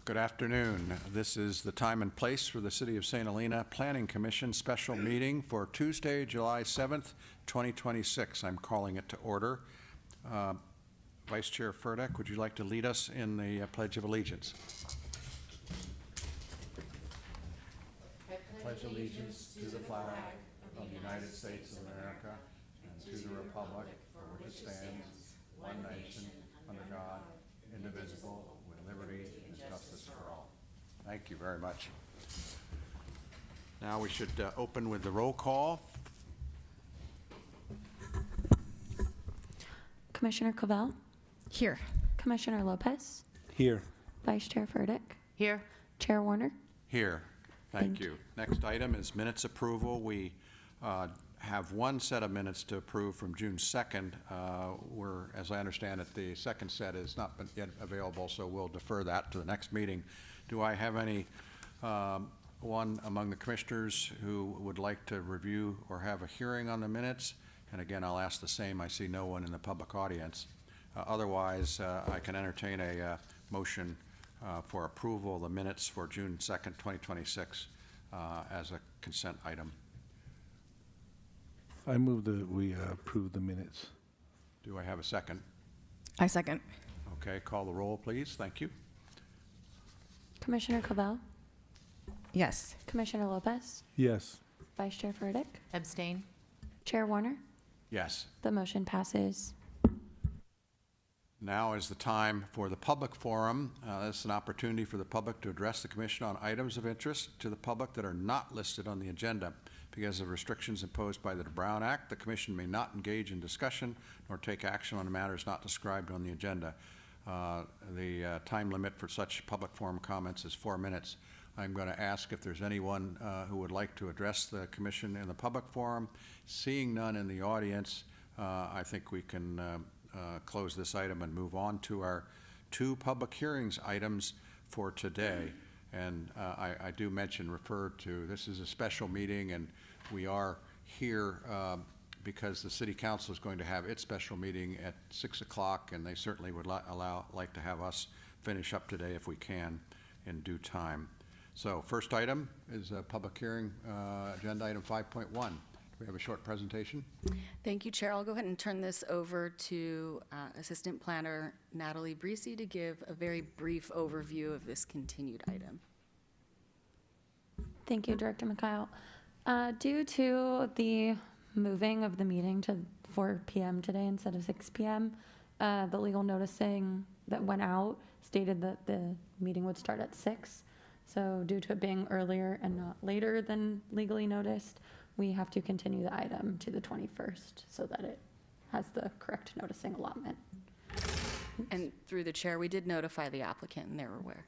Good afternoon. This is the time and place for the City of St. Helena Planning Commission special meeting for Tuesday, July 7th, 2026. I'm calling it to order. Vice Chair Furtick, would you like to lead us in the Pledge of Allegiance? I pledge allegiance to the flag of the United States of America and to the republic for which it stands, one nation, under God, indivisible, with liberty and justice for all. Thank you very much. Now we should open with the roll call. Commissioner Covell? Here. Commissioner Lopez? Here. Vice Chair Furtick? Here. Chair Warner? Here. Thank you. Next item is minutes approval. We have one set of minutes to approve from June 2nd. As I understand it, the second set has not been yet available, so we'll defer that to the next meeting. Do I have any one among the commissioners who would like to review or have a hearing on the minutes? And again, I'll ask the same. I see no one in the public audience. Otherwise, I can entertain a motion for approval of the minutes for June 2nd, 2026 as a consent item. I move that we approve the minutes. Do I have a second? I second. Okay, call the roll, please. Thank you. Commissioner Covell? Yes. Commissioner Lopez? Yes. Vice Chair Furtick? Abstain. Chair Warner? Yes. The motion passes. Now is the time for the public forum. This is an opportunity for the public to address the commission on items of interest to the public that are not listed on the agenda. Because of restrictions imposed by the Brown Act, the commission may not engage in discussion nor take action on matters not described on the agenda. The time limit for such public forum comments is 4 minutes. I'm going to ask if there's anyone who would like to address the commission in the public forum. Seeing none in the audience, I think we can close this item and move on to our 2 public hearings items for today. And I do refer to, this is a special meeting, and we are here because the City Council is going to have its special meeting at 6 o'clock, and they certainly would like to have us finish up today if we can in due time. So first item is a public hearing, agenda item 5.1. Do we have a short presentation? Thank you, Chair. I'll go ahead and turn this over to Assistant Planner Natalie Breesy to give a very brief overview of this continued item. Thank you, Director Mikhail. Due to the moving of the meeting to 4 p.m. today instead of 6 p.m., the legal noticing that went out stated that the meeting would start at 6. So due to it being earlier and not later than legally noticed, we have to continue the item to the 21st so that it has the correct noticing allotment. And through the chair, we did notify the applicant and they're aware.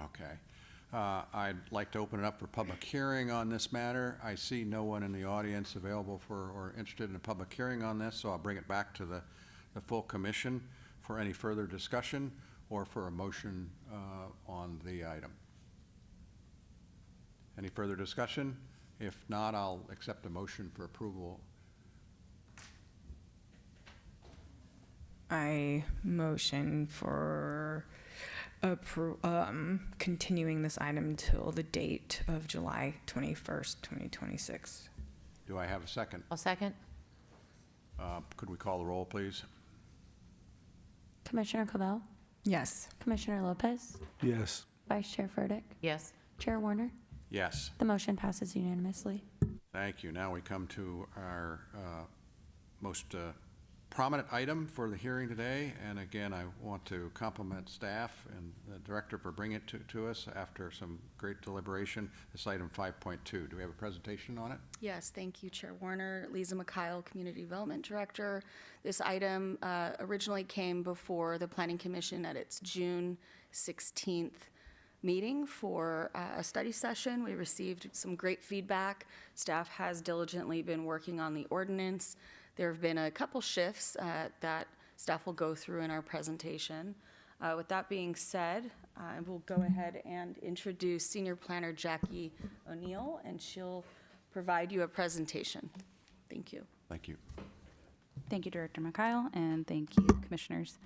Okay. I'd like to open it up for public hearing on this matter. I see no one in the audience available for or interested in a public hearing on this, so I'll bring it back to the full commission for any further discussion or for a motion on the item. Any further discussion? If not, I'll accept a motion for approval. I motion for continuing this item till the date of July 21st, 2026. Do I have a second? I'll second. Could we call the roll, please? Commissioner Covell? Yes. Commissioner Lopez? Yes. Vice Chair Furtick? Yes. Chair Warner? Yes. The motion passes unanimously. Thank you. Now we come to our most prominent item for the hearing today. And again, I want to compliment staff and the director for bringing it to us after some great deliberation. This item 5.2. Do we have a presentation on it? Yes, thank you, Chair Warner. Lisa Mikhail, Community Development Director. This item originally came before the Planning Commission at its June 16th meeting for a study session. We received some great feedback. Staff has diligently been working on the ordinance. There have been a couple shifts that staff will go through in our presentation. With that being said, we'll go ahead and introduce Senior Planner Jackie O'Neill, and she'll provide you a presentation. Thank you. Thank you. Thank you, Director Mikhail, and thank you, Commissioners.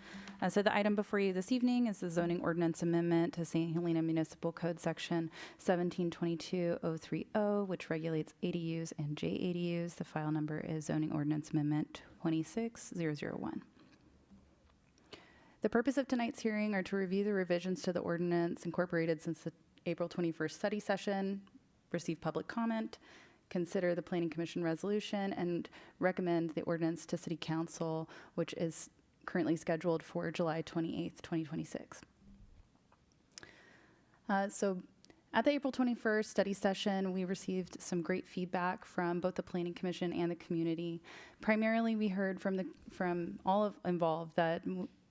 So the item before you this evening is the zoning ordinance amendment to St. Helena Municipal Code Section 1722-030, which regulates ADUs and JADUs. The file number is Zoning Ordinance Amendment 26001. The purpose of tonight's hearing are to review the revisions to the ordinance incorporated since the April 21st study session, receive public comment, consider the Planning Commission resolution, and recommend the ordinance to City Council, which is currently scheduled for July 28th, 2026. So at the April 21st study session, we received some great feedback from both the Planning Commission and the community. Primarily, we heard from all of involved that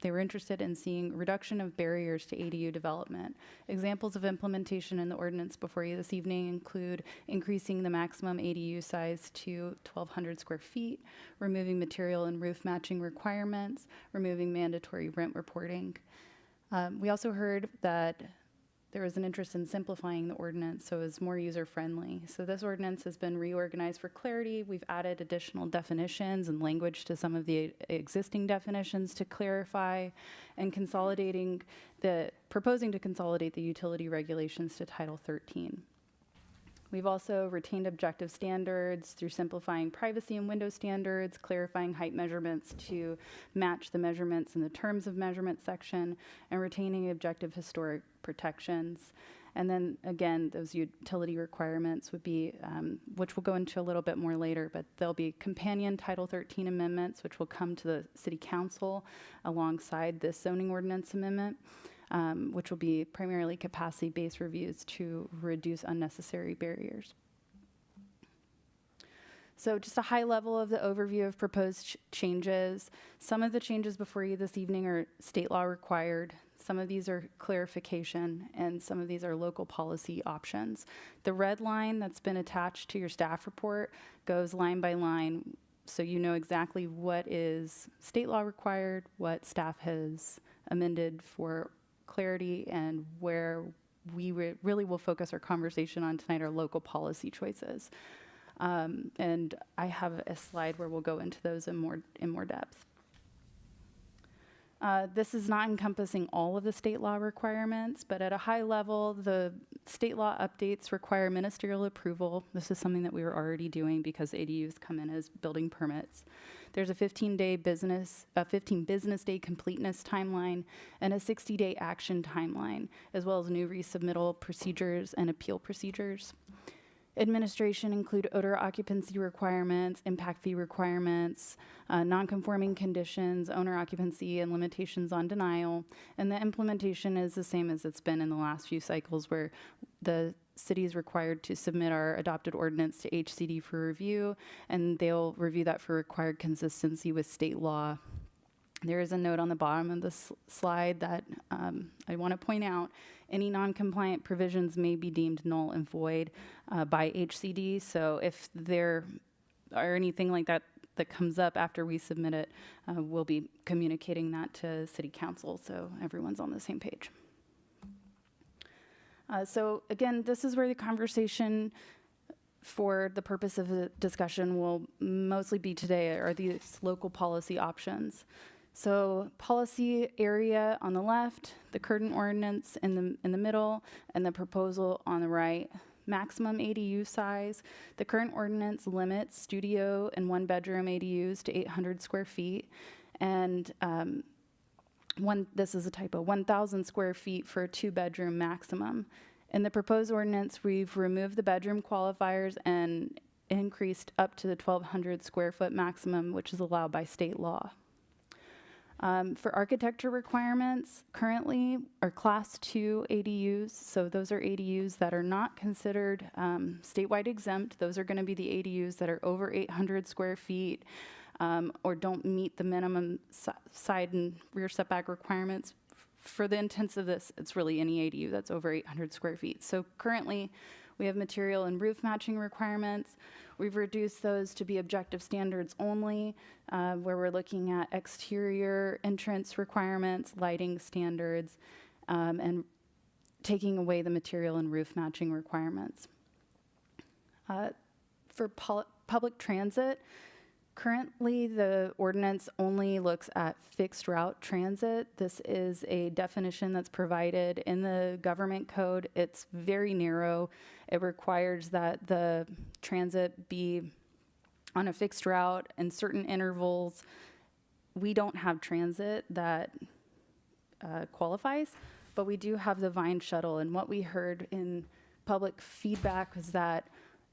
they were interested in seeing reduction of barriers to ADU development. Examples of implementation in the ordinance before you this evening include increasing the maximum ADU size to 1,200 square feet, removing material and roof matching requirements, removing mandatory rent reporting. We also heard that there was an interest in simplifying the ordinance so it's more user-friendly. So this ordinance has been reorganized for clarity. We've added additional definitions and language to some of the existing definitions to clarify, and proposing to consolidate the utility regulations to Title 13. We've also retained objective standards through simplifying privacy and window standards, clarifying height measurements to match the measurements in the terms of measurement section, and retaining objective historic protections. And then again, those utility requirements would be, which we'll go into a little bit more later, but there'll be companion Title 13 amendments, which will come to the City Council alongside this zoning ordinance amendment. Which will be primarily capacity-based reviews to reduce unnecessary barriers. So just a high level of the overview of proposed changes. Some of the changes before you this evening are state law required. Some of these are clarification, and some of these are local policy options. The red line that's been attached to your staff report goes line by line, so you know exactly what is state law required, what staff has amended for clarity, and where we really will focus our conversation on tonight are local policy choices. And I have a slide where we'll go into those in more depth. This is not encompassing all of the state law requirements, but at a high level, the state law updates require ministerial approval. This is something that we were already doing because ADUs come in as building permits. There's a 15 business day completeness timeline and a 60-day action timeline, as well as new resubmittal procedures and appeal procedures. Administration include odor occupancy requirements, impact fee requirements, non-conforming conditions, owner occupancy, and limitations on denial. And the implementation is the same as it's been in the last few cycles, where the city is required to submit our adopted ordinance to HCD for review, and they'll review that for required consistency with state law. There is a note on the bottom of this slide that I want to point out. Any non-compliant provisions may be deemed null and void by HCD. So if there are anything like that that comes up after we submit it, we'll be communicating that to City Council so everyone's on the same page. So again, this is where the conversation for the purpose of the discussion will mostly be today, are these local policy options. So policy area on the left, the current ordinance in the middle, and the proposal on the right. Maximum ADU size. The current ordinance limits studio and one-bedroom ADUs to 800 square feet, and this is a typo, 1,000 square feet for a two-bedroom maximum. In the proposed ordinance, we've removed the bedroom qualifiers and increased up to the 1,200 square foot maximum, which is allowed by state law. For architecture requirements, currently are Class 2 ADUs, so those are ADUs that are not considered statewide exempt. Those are going to be the ADUs that are over 800 square feet or don't meet the minimum side and rear setback requirements. For the intents of this, it's really any ADU that's over 800 square feet. So currently, we have material and roof matching requirements. We've reduced those to be objective standards only, where we're looking at exterior entrance requirements, lighting standards, and taking away the material and roof matching requirements. For public transit, Currently, the ordinance only looks at fixed route transit. This is a definition that's provided in the government code. It's very narrow. It requires that the transit be on a fixed route in certain intervals. We don't have transit that qualifies, but we do have the Vine shuttle. And what we heard in public feedback was that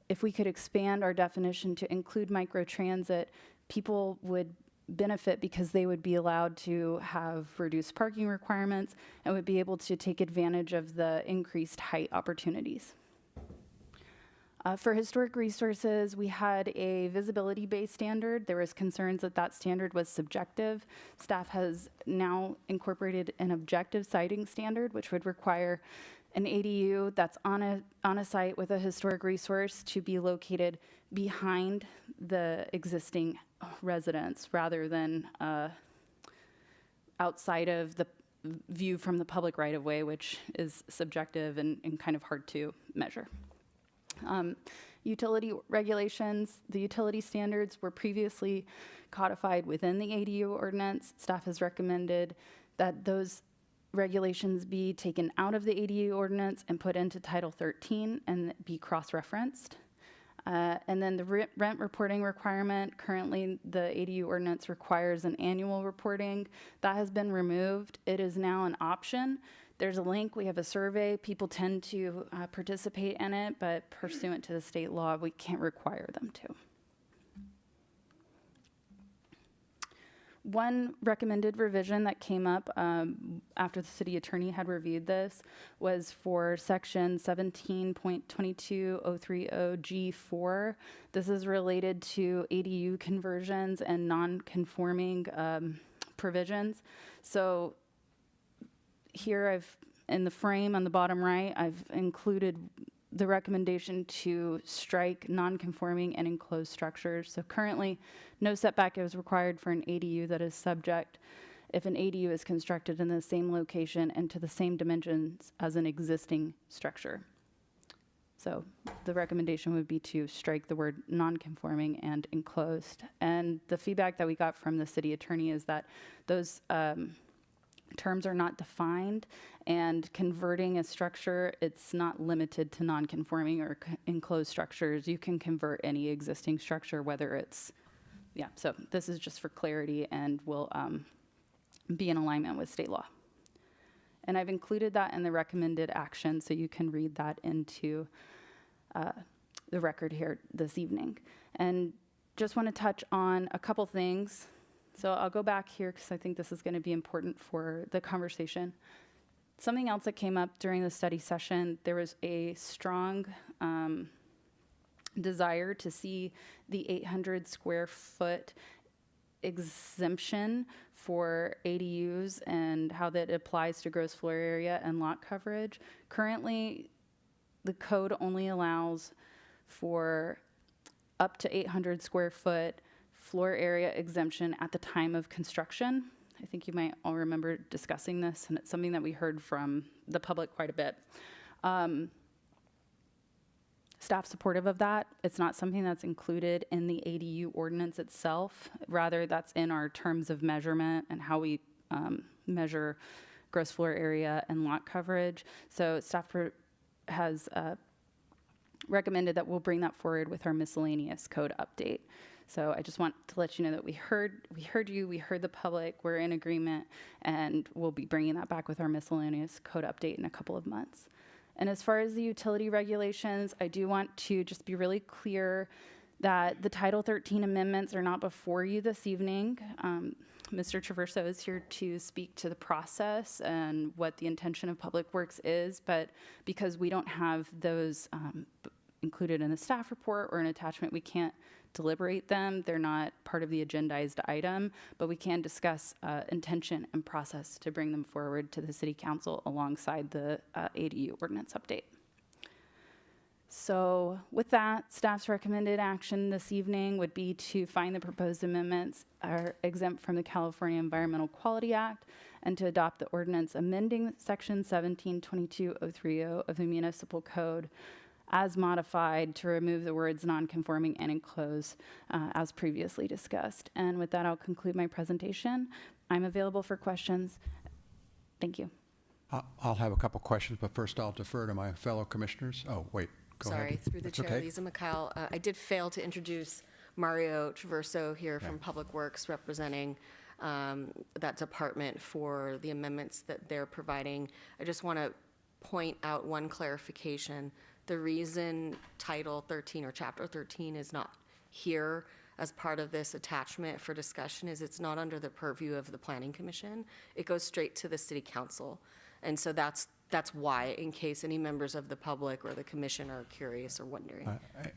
if we could expand our definition to include microtransit, people would benefit because they would be allowed to have reduced parking requirements and would be able to take advantage of the increased height opportunities. For historic resources, we had a visibility-based standard. There was concerns that that standard was subjective. Staff has now incorporated an objective siting standard, which would require an ADU that's on a site with a historic resource to be located behind the existing residence rather than outside of the view from the public right-of-way, which is subjective and kind of hard to measure. Utility regulations, the utility standards were previously codified within the ADU ordinance. Staff has recommended that those regulations be taken out of the ADU ordinance and put into Title 13 and be cross-referenced. And then the rent reporting requirement, currently the ADU ordinance requires an annual reporting. That has been removed. It is now an option. There's a link, we have a survey. People tend to participate in it, but pursuant to the state law, we can't require them to. One recommended revision that came up after the city attorney had reviewed this was for section 17.22030G4. This is related to ADU conversions and non-conforming provisions. So here in the frame on the bottom right, I've included the recommendation to strike non-conforming and enclosed structures. So currently, no setback is required for an ADU that is subject if an ADU is constructed in the same location and to the same dimensions as an existing structure. So the recommendation would be to strike the word non-conforming and enclosed. And the feedback that we got from the city attorney is that those terms are not defined, and converting a structure, it's not limited to non-conforming or enclosed structures. You can convert any existing structure, whether it's, so this is just for clarity and will be in alignment with state law. And I've included that in the recommended action, so you can read that into the record here this evening. And just want to touch on a couple things. So I'll go back here because I think this is going to be important for the conversation. Something else that came up during the study session, there was a strong desire to see the 800 square foot exemption for ADUs and how that applies to gross floor area and lot coverage. Currently, the code only allows for up to 800 square foot floor area exemption at the time of construction. I think you might all remember discussing this, and it's something that we heard from the public quite a bit. Staff supportive of that. It's not something that's included in the ADU ordinance itself. Rather, that's in our terms of measurement and how we measure gross floor area and lot coverage. So staff has recommended that we'll bring that forward with our miscellaneous code update. So I just want to let you know that we heard you, we heard the public, we're in agreement, and we'll be bringing that back with our miscellaneous code update in a couple of months. And as far as the utility regulations, I do want to just be really clear that the Title 13 amendments are not before you this evening. Mr. Traverso is here to speak to the process and what the intention of Public Works is, but because we don't have those included in the staff report or an attachment, we can't deliberate them. They're not part of the agendized item, but we can discuss intention and process to bring them forward to the City Council alongside the ADU ordinance update. So with that, staff's recommended action this evening would be to find the proposed amendments are exempt from the California Environmental Quality Act and to adopt the ordinance amending section 17.22030 of the Municipal Code as modified to remove the words non-conforming and enclosed as previously discussed. And with that, I'll conclude my presentation. I'm available for questions. Thank you. I'll have a couple questions, but first I'll defer to my fellow commissioners. Oh, wait, go ahead. Sorry, through the That's chair, okay. Lisa Mikhail. I did fail to introduce Mario Traverso here from Public Works, representing that department for the amendments that they're providing. I just want to point out one clarification. The reason Title 13 or Chapter 13 is not here as part of this attachment for discussion is it's not under the purview of the Planning Commission. It goes straight to the City Council. And so that's why, in case any members of the public or the commission are curious or wondering.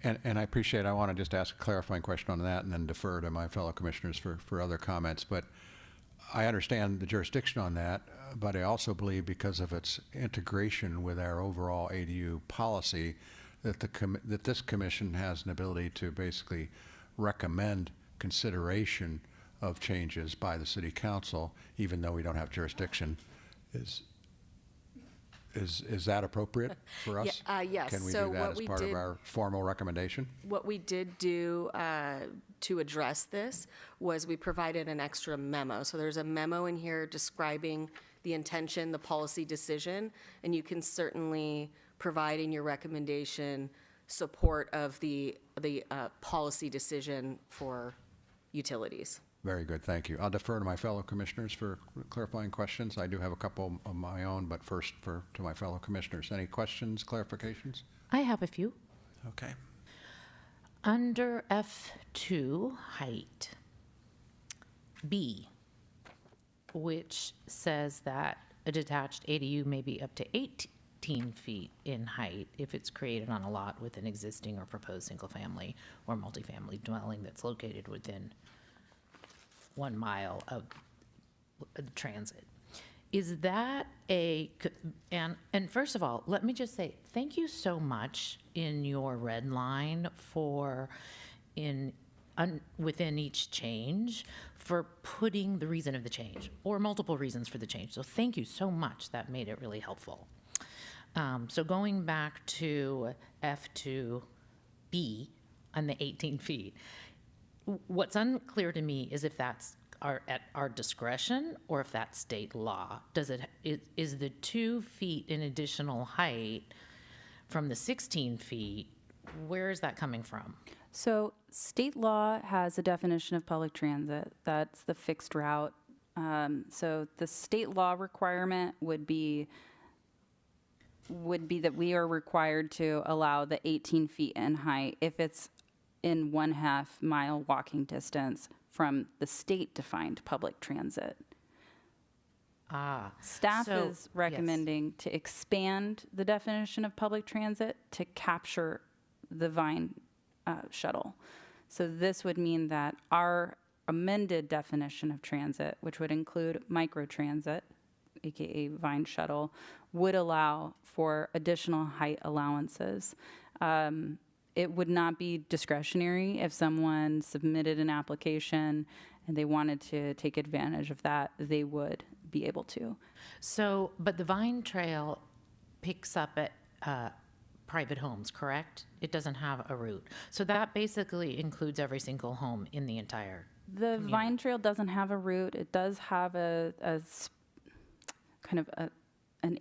And I appreciate, I want to just ask a clarifying question on that and then defer to my fellow commissioners for other comments. But I understand the jurisdiction on that, but I also believe because of its integration with our overall ADU policy, that that this commission has an ability to basically recommend consideration of changes by the city council, even though we don't have jurisdiction. Is that appropriate for us? Yes. Can we So do that what as we part of did- our formal recommendation? What we did do to address this was we provided an extra memo. So there's a memo in here describing the intention, the policy decision, and you can certainly provide in your recommendation support of the policy decision for utilities. Very good, thank you. I'll defer to my fellow commissioners for clarifying questions. I do have a couple of my own, but first to my fellow commissioners. Any questions, clarifications? I have a few. Okay. Under F2, height, B, which says that a detached ADU may be up to 18 feet in height if it's created on a lot with an existing or proposed single-family or multifamily dwelling that's located within 1 mile of transit. Is that and first of all, let me just say, thank you so much in your red line within each change for putting the reason of the change or multiple reasons for the change. So thank you so much. That made it really helpful. So going back to F2B on the 18 feet, what's unclear to me is if that's at our discretion or if that's state law. Is the 2 feet in additional height from the 16 feet, where is that coming from? So state law has a definition of public transit. That's the fixed route. So the state law requirement would be that we are required to allow the 18 feet in height if it's in 1/2 mile walking distance from the state-defined public transit. Staff so- is recommending to expand the definition of public transit to capture the Vine shuttle. So this would mean that our amended definition of transit, which would include microtransit, AKA Vine shuttle, would allow for additional height allowances. It would not be discretionary if someone submitted an application and they wanted to take advantage of that, they would be able to. So, but the Vine Trail picks up at private homes, correct? It doesn't have a route. So that basically includes every single home in the entire. The Vine Trail doesn't have a route. It does have an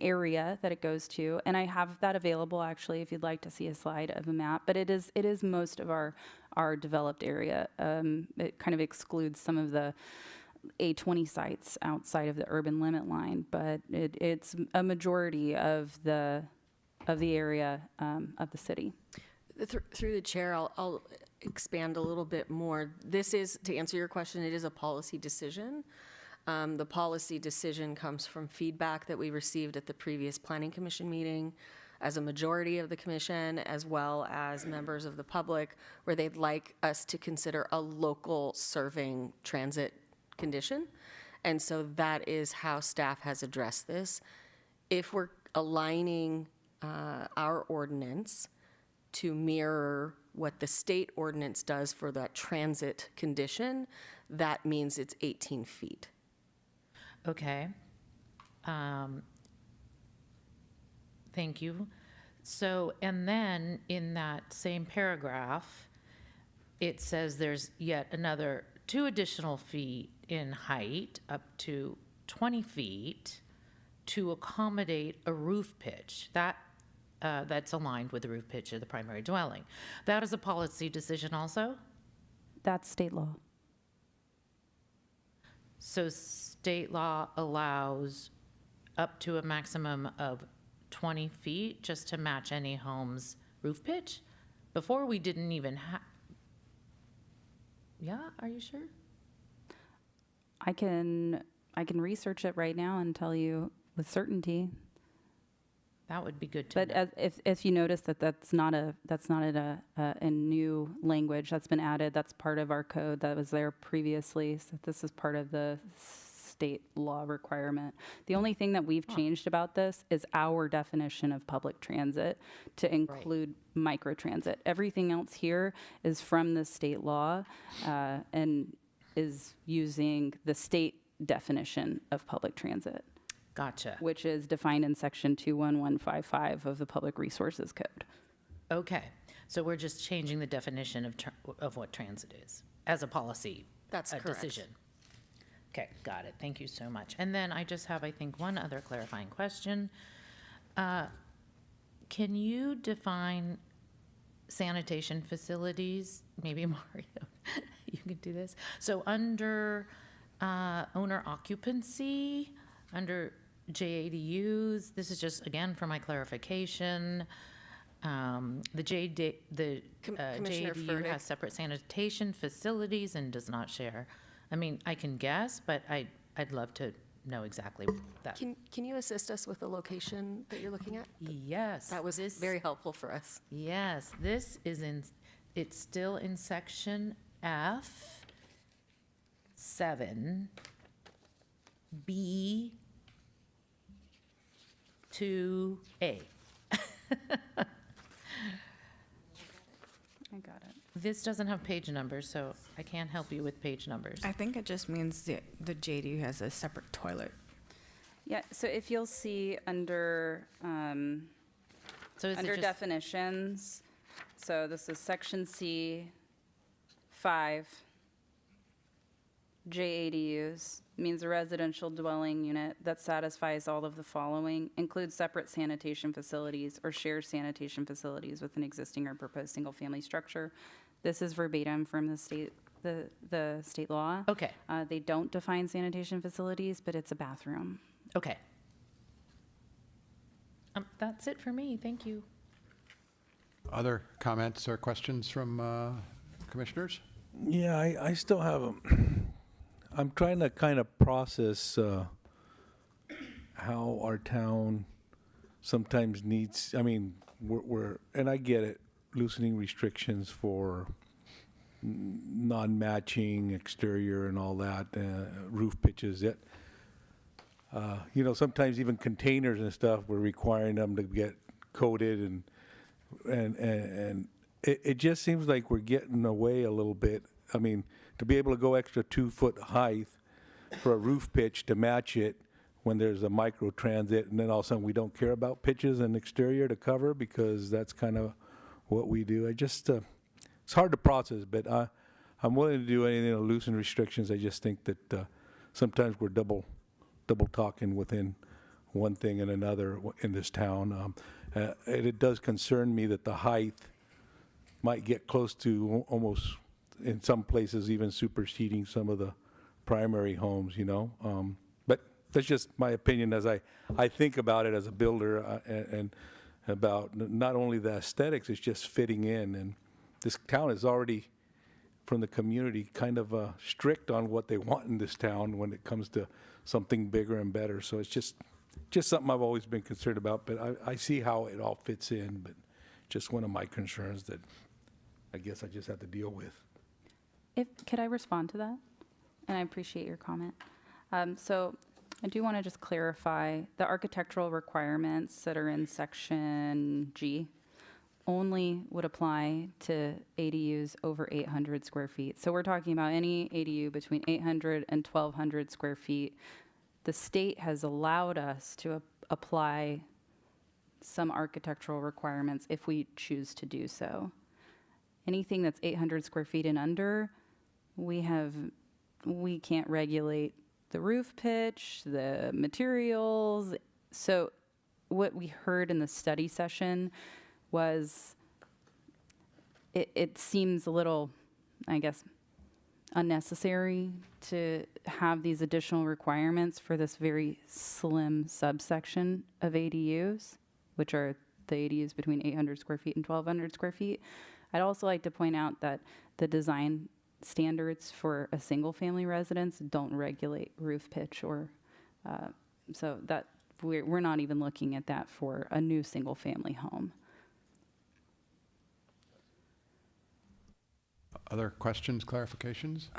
area that it goes to, and I have that available actually if you'd like to see a slide of a map. But it is most of our developed area. It kind of excludes some of the A20 sites outside of the urban limit line, but it's a majority of the area of the city. Through the chair, I'll expand a little bit more. This is, to answer your question, it is a policy decision. The policy decision comes from feedback that we received at the previous Planning Commission meeting as a majority of the commission, as well as members of the public, where they'd like us to consider a local serving transit condition. And so that is how staff has addressed this. If we're aligning our ordinance to mirror what the state ordinance does for that transit condition, that means it's 18 feet. Okay. Thank you. So, and then in that same paragraph, it says there's yet another 2 additional feet in height, up to 20 feet, to accommodate a roof pitch. That's aligned with the roof pitch of the primary dwelling. That is a policy decision also? That's state law. So state law allows up to a maximum of 20 feet just to match any home's roof pitch? Before we didn't even have, yeah, are you sure? I can research it right now and tell you with certainty. That would be good to But know. if you notice that's not a new language that's been added, that's part of our code that was there previously. So this is part of the state law requirement. The only thing that we've changed about this is our definition of public transit to include microtransit. Everything else here is from the state law and is using the state definition of public transit, Gotcha. which is defined in section 21155 of the Public Resources Code. Okay, so we're just changing the definition of what transit is as a policy That's correct. decision. Okay, got it. Thank you so much. And then I just have, I think, one other clarifying question. Can you define sanitation facilities? Maybe Mario, you can do this. So under owner occupancy, under JADUs, this is just, again, for my clarification. The Commissioner JADU Furtick. has separate sanitation facilities and does not share. I mean, I can guess, but I'd love to know exactly that. Can you assist us with the location that you're looking at? Yes. That was this- very helpful for us. Yes, this is it's still in section F, 7, B, 2A. I got it. This doesn't have page numbers, so I can't help you with page numbers. I think it just means the JDU has a separate toilet. Yeah, so if you'll see under, So is it under just, definitions, so this is section C, 5, JADUs, means a residential dwelling unit that satisfies all of the following, includes separate sanitation facilities or shared sanitation facilities with an existing or proposed single-family structure. This is verbatim from the state law. okay, They don't define sanitation facilities, but it's a bathroom. okay. That's it for me, thank you. Other comments or questions from commissioners? Yeah, I still have them. I'm trying to kind of process how our town sometimes needs, I mean, and I get it, loosening restrictions for non-matching exterior and all that, roof pitches, that, sometimes even containers and stuff, we're requiring them to get coated and it just seems like we're getting away a little bit. I mean, to be able to go extra 2-foot height for a roof pitch to match it when there's a micro transit, and then all of a sudden we don't care about pitches and exterior to cover because that's kind of what we do. I just, it's hard to process, but I'm willing to do anything to loosen restrictions. I just think that sometimes we're double talking within one thing and another in this town. And it does concern me that the height might get close to almost, in some places, even superseding some of the primary homes, But that's just my opinion as I think about it as a builder and about not only the aesthetics, it's just fitting in. And this town is already, from the community, kind of strict on what they want in this town when it comes to something bigger and better. So it's just something I've always been concerned about, but I see how it all fits in, but just one of my concerns that I guess I just have to deal with. Could I respond to that? And I appreciate your comment. So I do want to just clarify, the architectural requirements that are in section G only would apply to ADUs over 800 square feet. So we're talking about any ADU between 800 and 1,200 square feet. The state has allowed us to apply some architectural requirements if we choose to do so. Anything that's 800 square feet and under, we can't regulate the roof pitch, the materials. So what we heard in the study session was it seems a little, I guess, unnecessary to have these additional requirements for this very slim subsection of ADUs, which are the ADUs between 800 square feet and 1,200 square feet. I'd also like to point out that the design standards for a single-family residence don't regulate roof pitch, or so that we're not even looking at that for a new single-family home. Other questions, clarifications?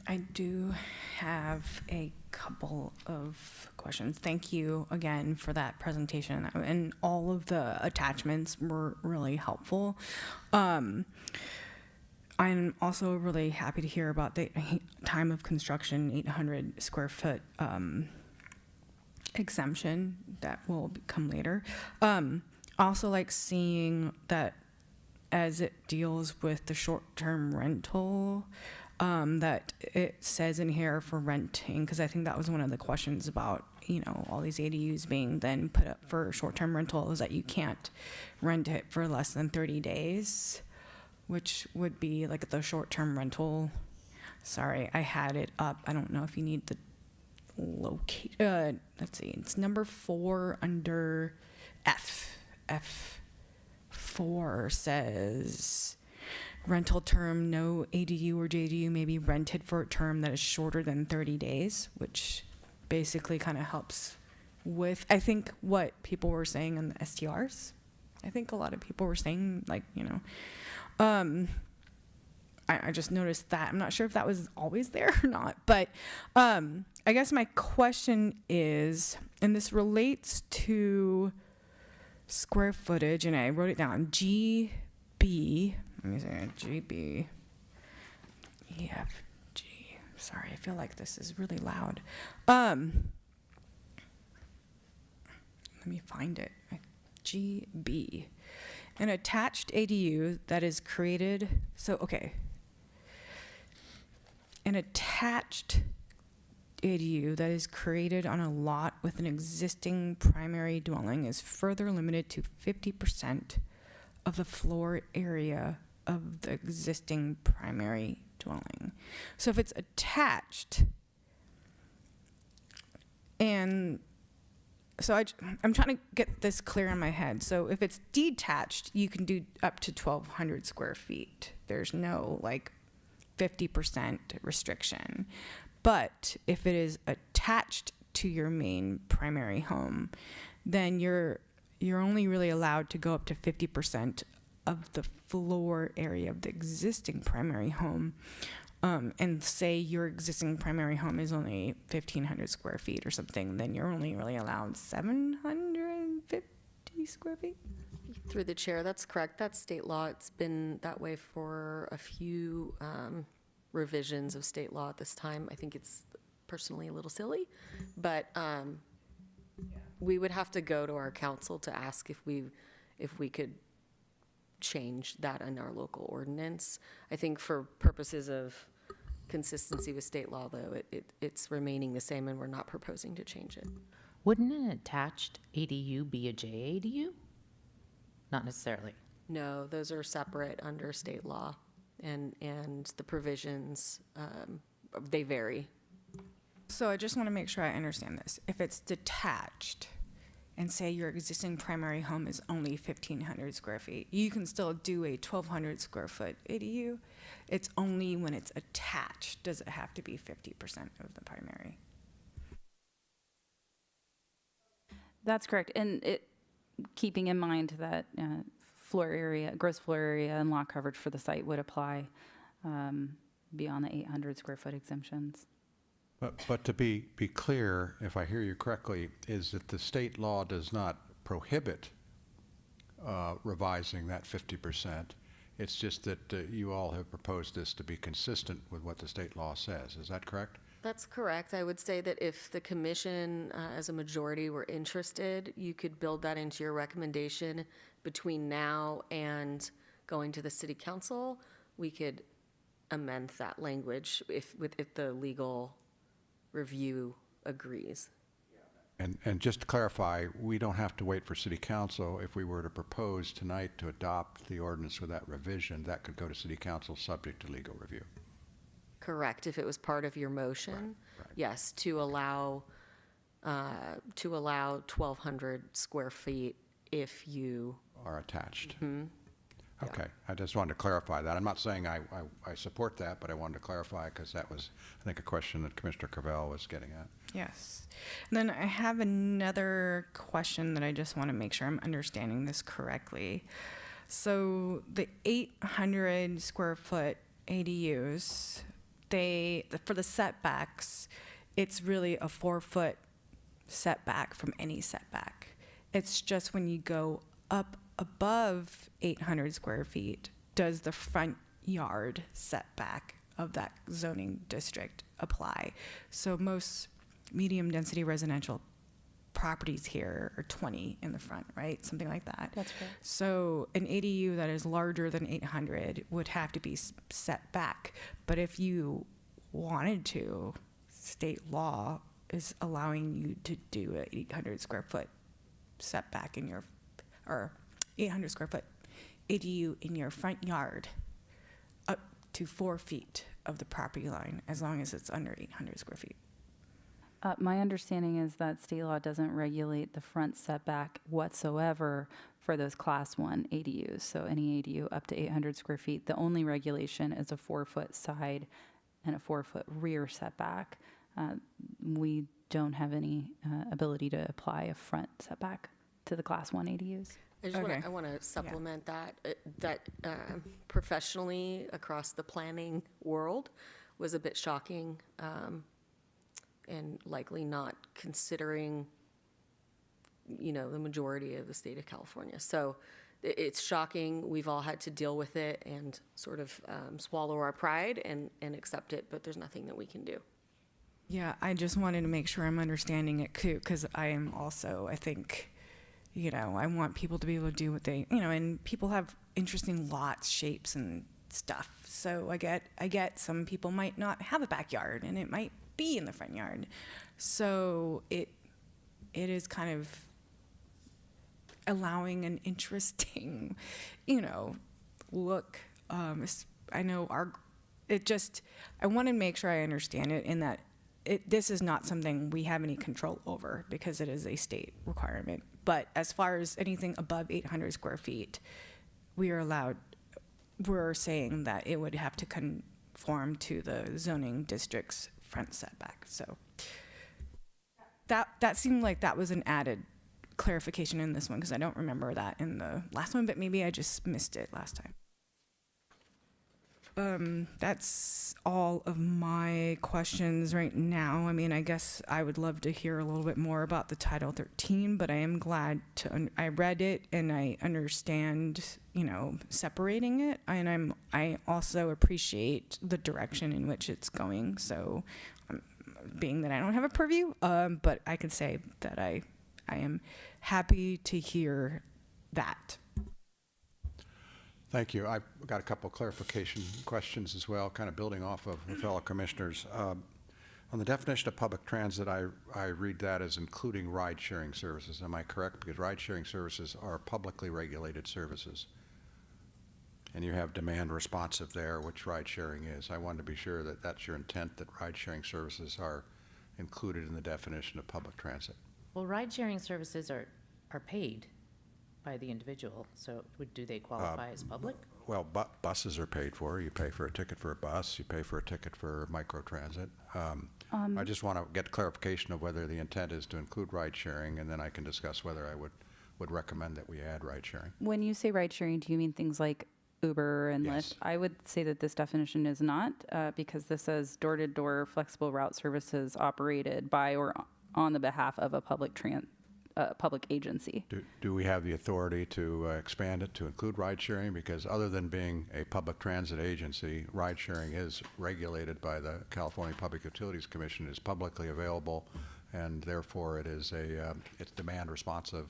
I do have a couple of questions. Thank you again for that presentation, and all of the attachments were really helpful. I'm also really happy to hear about the time of construction 800 square foot exemption that will come later. Also like seeing that as it deals with the short-term rental, that it says in here for renting, because I think that was one of the questions about, all these ADUs being then put up for short-term rental, is that you can't rent it for less than 30 days, which would be like the short-term rental. Sorry, I had it up. I don't know if you need the locate. Let's see. It's number 4 under F. F4 says rental term, no ADU or JDU may be rented for a term that is shorter than 30 days, which basically kind of helps with, I think, what people were saying in the STRs. I think a lot of people were saying, like, I just noticed that. I'm not sure if that was always there or not, but I guess my question is, and this relates to square footage, and I wrote it down, GB, let me say GB, EFG, sorry, I feel like this is really loud. Let me find it, GB. An attached ADU that is created, an attached ADU that is created on a lot with an existing primary dwelling is further limited to 50% of the floor area of the existing primary dwelling. So if it's attached, and so I'm trying to get this clear in my head. So if it's detached, you can do up to 1,200 square feet. There's no 50% restriction. But if it is attached to your main primary home, then you're only really allowed to go up to 50% of the floor area of the existing primary home. And say your existing primary home is only 1,500 square feet or something, then you're only really allowed 750 square feet? Through the chair, that's correct. That's state law. It's been that way for a few revisions of state law at this time. I think it's personally a little silly, but we would have to go to our council to ask if we could change that in our local ordinance. I think for purposes of consistency with state law, though, it's remaining the same, and we're not proposing to change it. Wouldn't an attached ADU be a JADU? Not necessarily. No, those are separate under state law, and the provisions, they vary. So I just want to make sure I understand this. If it's detached, and say your existing primary home is only 1,500 square feet, you can still do a 1,200 square foot ADU. It's only when it's attached does it have to be 50% of the primary. That's correct. And keeping in mind that floor area, gross floor area and lot coverage for the site would apply beyond the 800 square foot exemptions. But to be clear, if I hear you correctly, is that the state law does not prohibit revising that 50%. It's just that you all have proposed this to be consistent with what the state law says. Is that correct? That's correct. I would say that if the commission, as a majority, were interested, you could build that into your recommendation between now and going to the city council. We could amend that language if the legal review agrees. And just to clarify, we don't have to wait for city council. If we were to propose tonight to adopt the ordinance with that revision, that could go to city council subject to legal review. Correct, if it was part of your motion, right. yes, to allow 1,200 square feet if you, Are attached. Okay, I just wanted to clarify that. I'm not saying I support that, but I wanted to clarify because that was, I think, a question that Commissioner Cavell was getting at. Yes. And then I have another question that I just want to make sure I'm understanding this correctly. So the 800 square foot ADUs, for the setbacks, it's really a 4-foot setback from any setback. It's just when you go up above 800 square feet, does the front yard setback of that zoning district apply? So most medium density residential properties here are 20 in the front, right? Something like that. That's right. So an ADU that is larger than 800 would have to be set back. But if you wanted to, state law is allowing you to do an 800 square foot setback in your, or 800 square foot ADU in your front yard up to 4 feet of the property line, as long as it's under 800 square feet. My understanding is that state law doesn't regulate the front setback whatsoever for those class 1 ADUs. So any ADU up to 800 square feet, the only regulation is a 4-foot side and a 4-foot rear setback. We don't have any ability to apply a front setback to the class 1 ADUs. Okay. I want to supplement that professionally across the planning world was a bit shocking, and likely not considering, the majority of the state of California. So it's shocking. We've all had to deal with it and sort of swallow our pride and accept it, but there's nothing that we can do. Yeah, I just wanted to make sure I'm understanding it too, because I am also, I think, I want people to be able to do what they, and people have interesting lots, shapes, and stuff. So I get some people might not have a backyard, and it might be in the front yard. So it is kind of allowing an interesting, look. I know I want to make sure I understand it in that this is not something we have any control over because it is a state requirement. But as far as anything above 800 square feet, we're saying that it would have to conform to the zoning district's front setback. So that seemed like that was an added clarification in this one, because I don't remember that in the last one, but maybe I just missed it last time. That's all of my questions right now. I mean, I guess I would love to hear a little bit more about the Title 13, but I am glad I read it and I understand, separating it. And I also appreciate the direction in which it's going. So, being that I don't have a purview, but I can say that I am happy to hear that. Thank you. I've got a couple of clarification questions as well, kind of building off of the fellow commissioners. On the definition of public transit, I read that as including ride-sharing services. Am I correct? Because ride-sharing services are publicly regulated services. And you have demand responsive there, which ride-sharing is. I wanted to be sure that that's your intent, that ride-sharing services are included in the definition of public transit. Well, ride-sharing services are paid by the individual, so do they qualify as public? Well, buses are paid for. You pay for a ticket for a bus. You pay for a ticket for microtransit. I just want to get clarification of whether the intent is to include ride-sharing, and then I can discuss whether I would recommend that we add ride-sharing. When you say ride sharing, do you mean things like Uber and Yes. Lyft? I would say that this definition is not, because this says door-to-door flexible route services operated by or on the behalf of a public a public agency. Do we have the authority to expand it to include ride sharing? Because other than being a public transit agency, ride sharing is regulated by the California Public Utilities Commission, is publicly available, and therefore it is it's demand responsive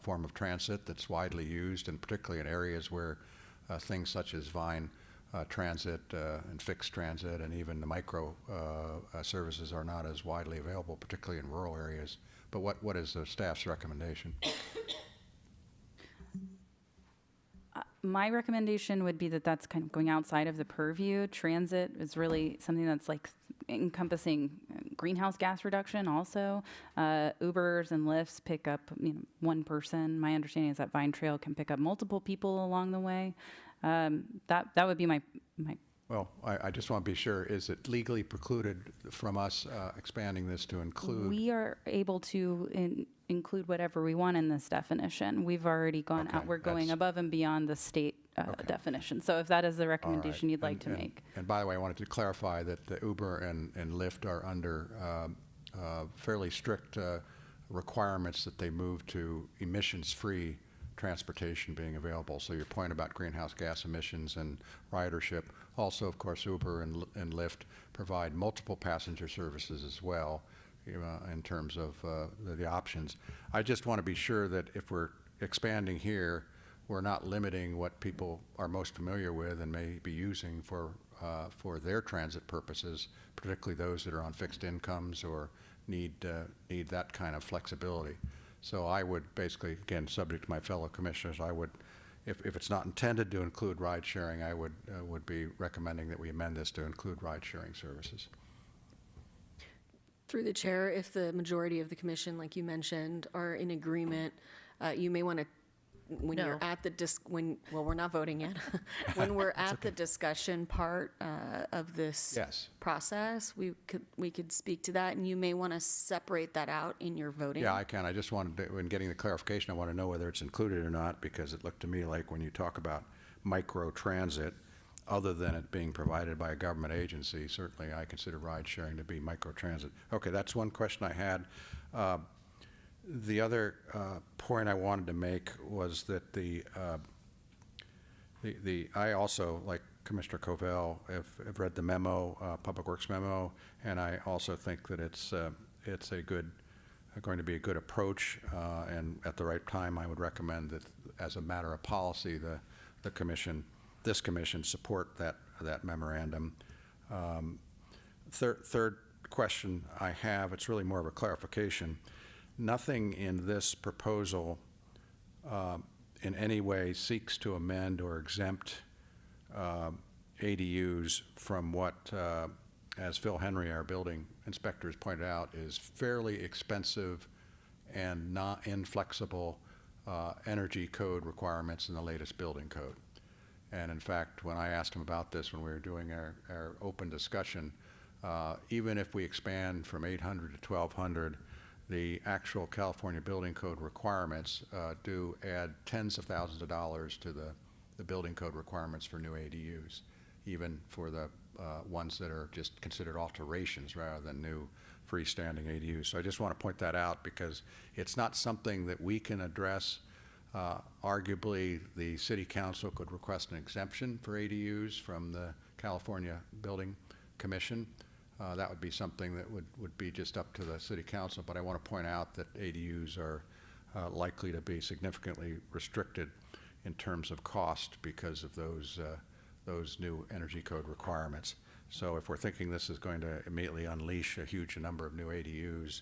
form of transit that's widely used, and particularly in areas where things such as Vine transit and fixed transit and even the micro services are not as widely available, particularly in rural areas. But what is the staff's recommendation? My recommendation would be that that's kind of going outside of the purview. Transit is really something that's like encompassing greenhouse gas reduction also. Ubers and Lyfts pick up one person. My understanding is that Vine Trail can pick up multiple people along the way. That would be my. Well, I just want to be sure, is it legally precluded from us expanding this to include? We are able to include whatever we want in this definition. We've already gone Okay, out. We're going that's- above and beyond the state Okay. definition. So if that is the All right. recommendation you'd like to And- make. And by the way, I wanted to clarify that the Uber and Lyft are under fairly strict requirements that they move to emissions-free transportation being available. So your point about greenhouse gas emissions and ridership, also, of course, Uber and Lyft provide multiple passenger services as well, in terms of the options. I just want to be sure that if we're expanding here, we're not limiting what people are most familiar with and may be using for their transit purposes, particularly those that are on fixed incomes or need that kind of flexibility. So I would basically, again, subject to my fellow commissioners, I would, if it's not intended to include ride sharing, I would be recommending that we amend this to include ride sharing services. Through the chair, if the majority of the commission, like you mentioned, are in agreement, you may want to, when No. you're at the well, we're not voting yet. When we're at the discussion part of this Yes. process, we could speak to that, and you may want to separate that out in your voting. Yeah, I can. I just wanted to, when getting the clarification, I want to know whether it's included or not, because it looked to me like when you talk about micro transit, other than it being provided by a government agency, certainly I consider ride sharing to be micro transit. Okay, that's one question I had. The other point I wanted to make was that I also, like Commissioner Covell, have read the memo, Public Works memo, and I also think that it's going to be a good approach, and at the right time, I would recommend that as a matter of policy, this commission support that memorandum. Third question I have, it's really more of a clarification. Nothing in this proposal in any way seeks to amend or exempt ADUs from what, as Phil Henry, our building inspector, has pointed out, is fairly expensive and not inflexible energy code requirements in the latest building code. And in fact, when I asked him about this when we were doing our open discussion, even if we expand from 800 to 1,200, the actual California Building Code requirements do add tens of thousands of dollars to the building code requirements for new ADUs, even for the ones that are just considered alterations rather than new freestanding ADUs. So I just want to point that out because it's not something that we can address. Arguably, the City Council could request an exemption for ADUs from the California Building Commission. That would be something that would be just up to the City Council, but I want to point out that ADUs are likely to be significantly restricted in terms of cost because of those new energy code requirements. So if we're thinking this is going to immediately unleash a huge number of new ADUs,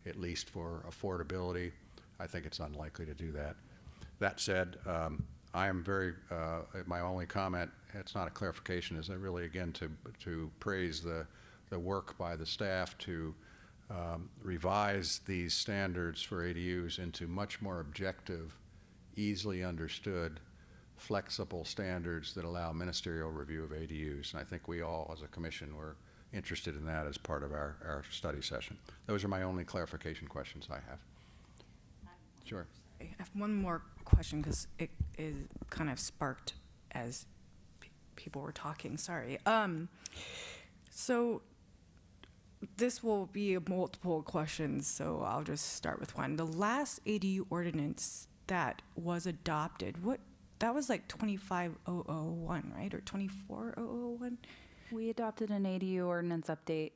at least for affordability, I think it's unlikely to do that. That said, I am very, my only comment, it's not a clarification, is really, again, to praise the work by the staff to revise these standards for ADUs into much more objective, easily understood, flexible standards that allow ministerial review of ADUs. And I think we all, as a commission, were interested in that as part of our study session. Those are my only clarification questions I have. Sure. I have one more question because it is kind of sparked as people were talking. Sorry. So this will be multiple questions, so I'll just start with one. The last ADU ordinance that was adopted, that was like 25001, right? Or 24001? We adopted an ADU ordinance update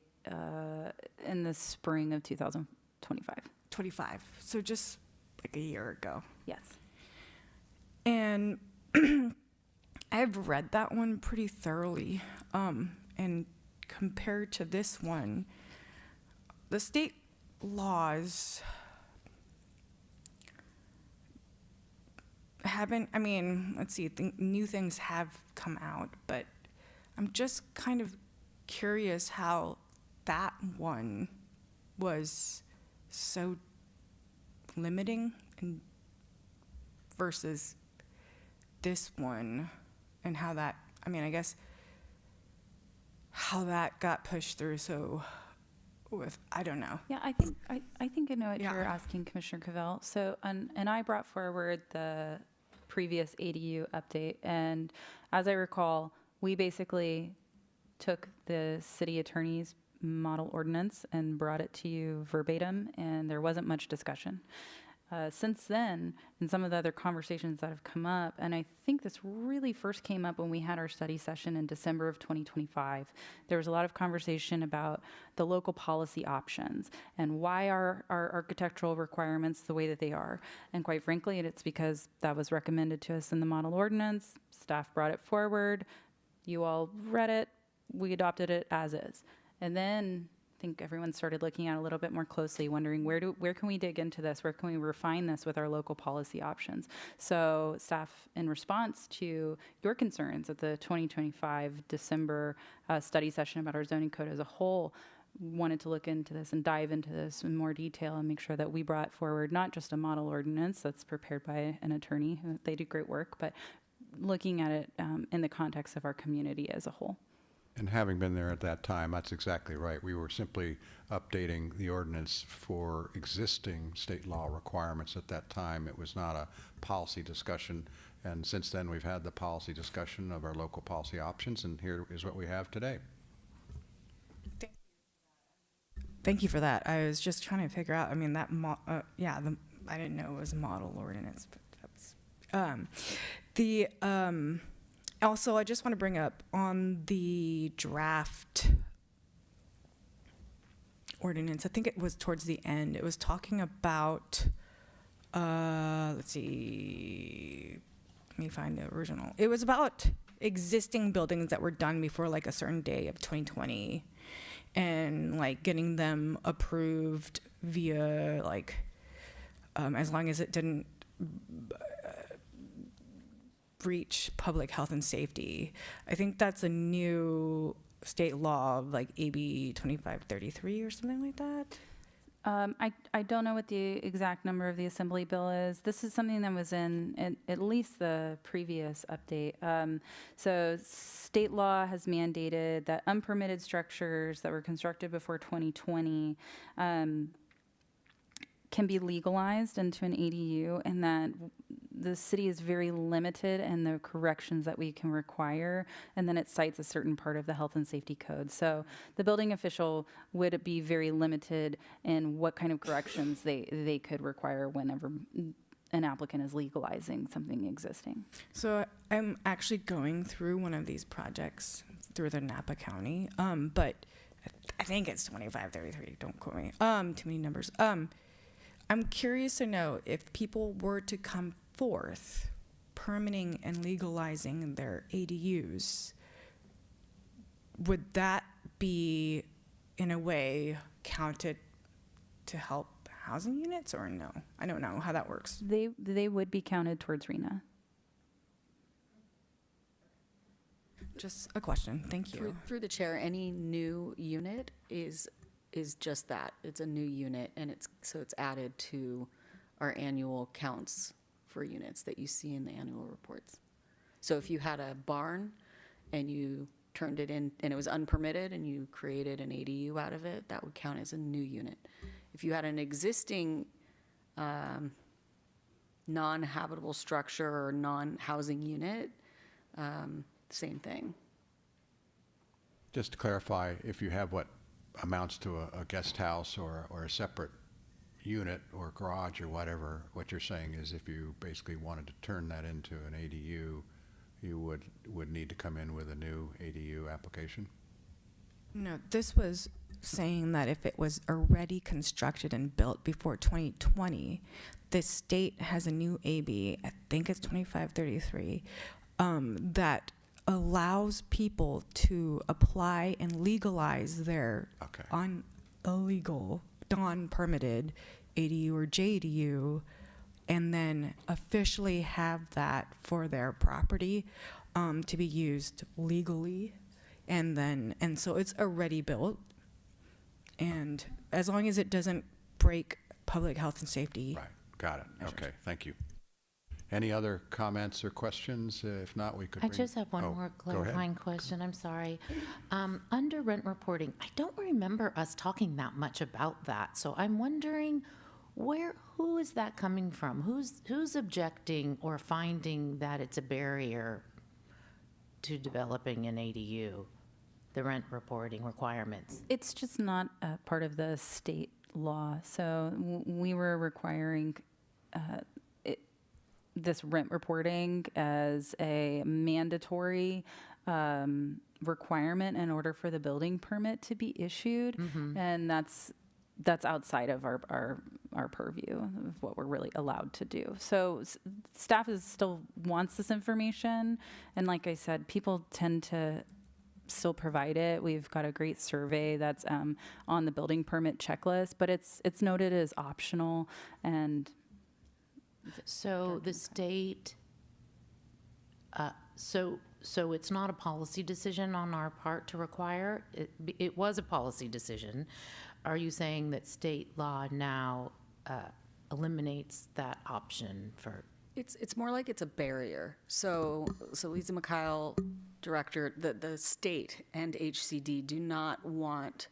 in the spring of 2025. 25. So just like a year ago. Yes. And I've read that one pretty thoroughly. And compared to this one, the state laws haven't, I mean, let's see, new things have come out, but I'm just kind of curious how that one was so limiting and versus this one, and how that, I mean, I guess how that got pushed through. So with, I don't know. Yeah, I think I know what Yeah. you're asking, Commissioner Cavell. So, and I brought forward the previous ADU update, and as I recall, we basically took the city attorney's model ordinance and brought it to you verbatim, and there wasn't much discussion. Since then, and some of the other conversations that have come up, and I think this really first came up when we had our study session in December of 2025, there was a lot of conversation about the local policy options and why are our architectural requirements the way that they are. And quite frankly, it's because that was recommended to us in the model ordinance, staff brought it forward, you all read it, we adopted it as is. And then I think everyone started looking at it a little bit more closely, wondering where can we dig into this? Where can we refine this with our local policy options? So staff, in response to your concerns at the 2025 December study session about our zoning code as a whole, wanted to look into this and dive into this in more detail and make sure that we brought forward not just a model ordinance that's prepared by an attorney, they do great work, but looking at it in the context of our community as a whole. And having been there at that time, that's exactly right. We were simply updating the ordinance for existing state law requirements at that time. It was not a policy discussion. And since then, we've had the policy discussion of our local policy options, and here is what we have today. Thank you for that. I was just trying to figure out, I mean, that, I didn't know it was a model ordinance, but that's, also, I just want to bring up on the draft ordinance, I think it was towards the end, it was talking about, let's see, let me find the original. It was about existing buildings that were done before like a certain day of 2020 and like getting them approved via like, as long as it didn't breach public health and safety. I think that's a new state law, like AB 2533 or something like that. I don't know what the exact number of the assembly bill is. This is something that was in at least the previous update. So state law has mandated that unpermitted structures that were constructed before 2020 can be legalized into an ADU, and that the city is very limited in the corrections that we can require, and then it cites a certain part of the health and safety code. So the building official would be very limited in what kind of corrections they could require whenever an applicant is legalizing something existing. So I'm actually going through one of these projects through the Napa County, but I think it's 2533, don't quote me, too many numbers. I'm curious to know if people were to come forth permitting and legalizing their ADUs, would that be in a way counted to help housing units or no? I don't know how that works. They would be counted towards RENA. Just a question, thank you. Through the chair, any new unit is just that. It's a new unit, and it's added to our annual counts for units that you see in the annual reports. So if you had a barn and you turned it in and it was unpermitted and you created an ADU out of it, that would count as a new unit. If you had an existing non-habitable structure or non-housing unit, same thing. Just to clarify, if you have what amounts to a guest house or a separate unit or garage or whatever. What you're saying is if you basically wanted to turn that into an ADU, you would need to come in with a new ADU application? No, this was saying that if it was already constructed and built before 2020, the state has a new AB, I think it's 2533, that allows people to apply and legalize their Okay. illegal, non-permitted ADU or JDU, and then officially have that for their property to be used legally. And so it's already built. And as long as it doesn't break public health and safety. Right, got it. Okay, thank you. Any other comments or questions? If not, we could. I just have one more go ahead. clarifying question, I'm sorry. Under rent reporting, I don't remember us talking that much about that, so I'm wondering who is that coming from? Who's objecting or finding that it's a barrier to developing an ADU, the rent reporting requirements? It's just not a part of the state law. So we were requiring this rent reporting as a mandatory requirement in order for the building permit to be issued. And that's outside of our purview of what we're really allowed to do. So staff still wants this information. And like I said, people tend to still provide it. We've got a great survey that's on the building permit checklist, but it's noted as optional. And So the state, so it's not a policy decision on our part to require? It was a policy decision. Are you saying that state law now eliminates that option for? It's more like it's a barrier. So Lisa Mikhail, director, the state and HCD do not want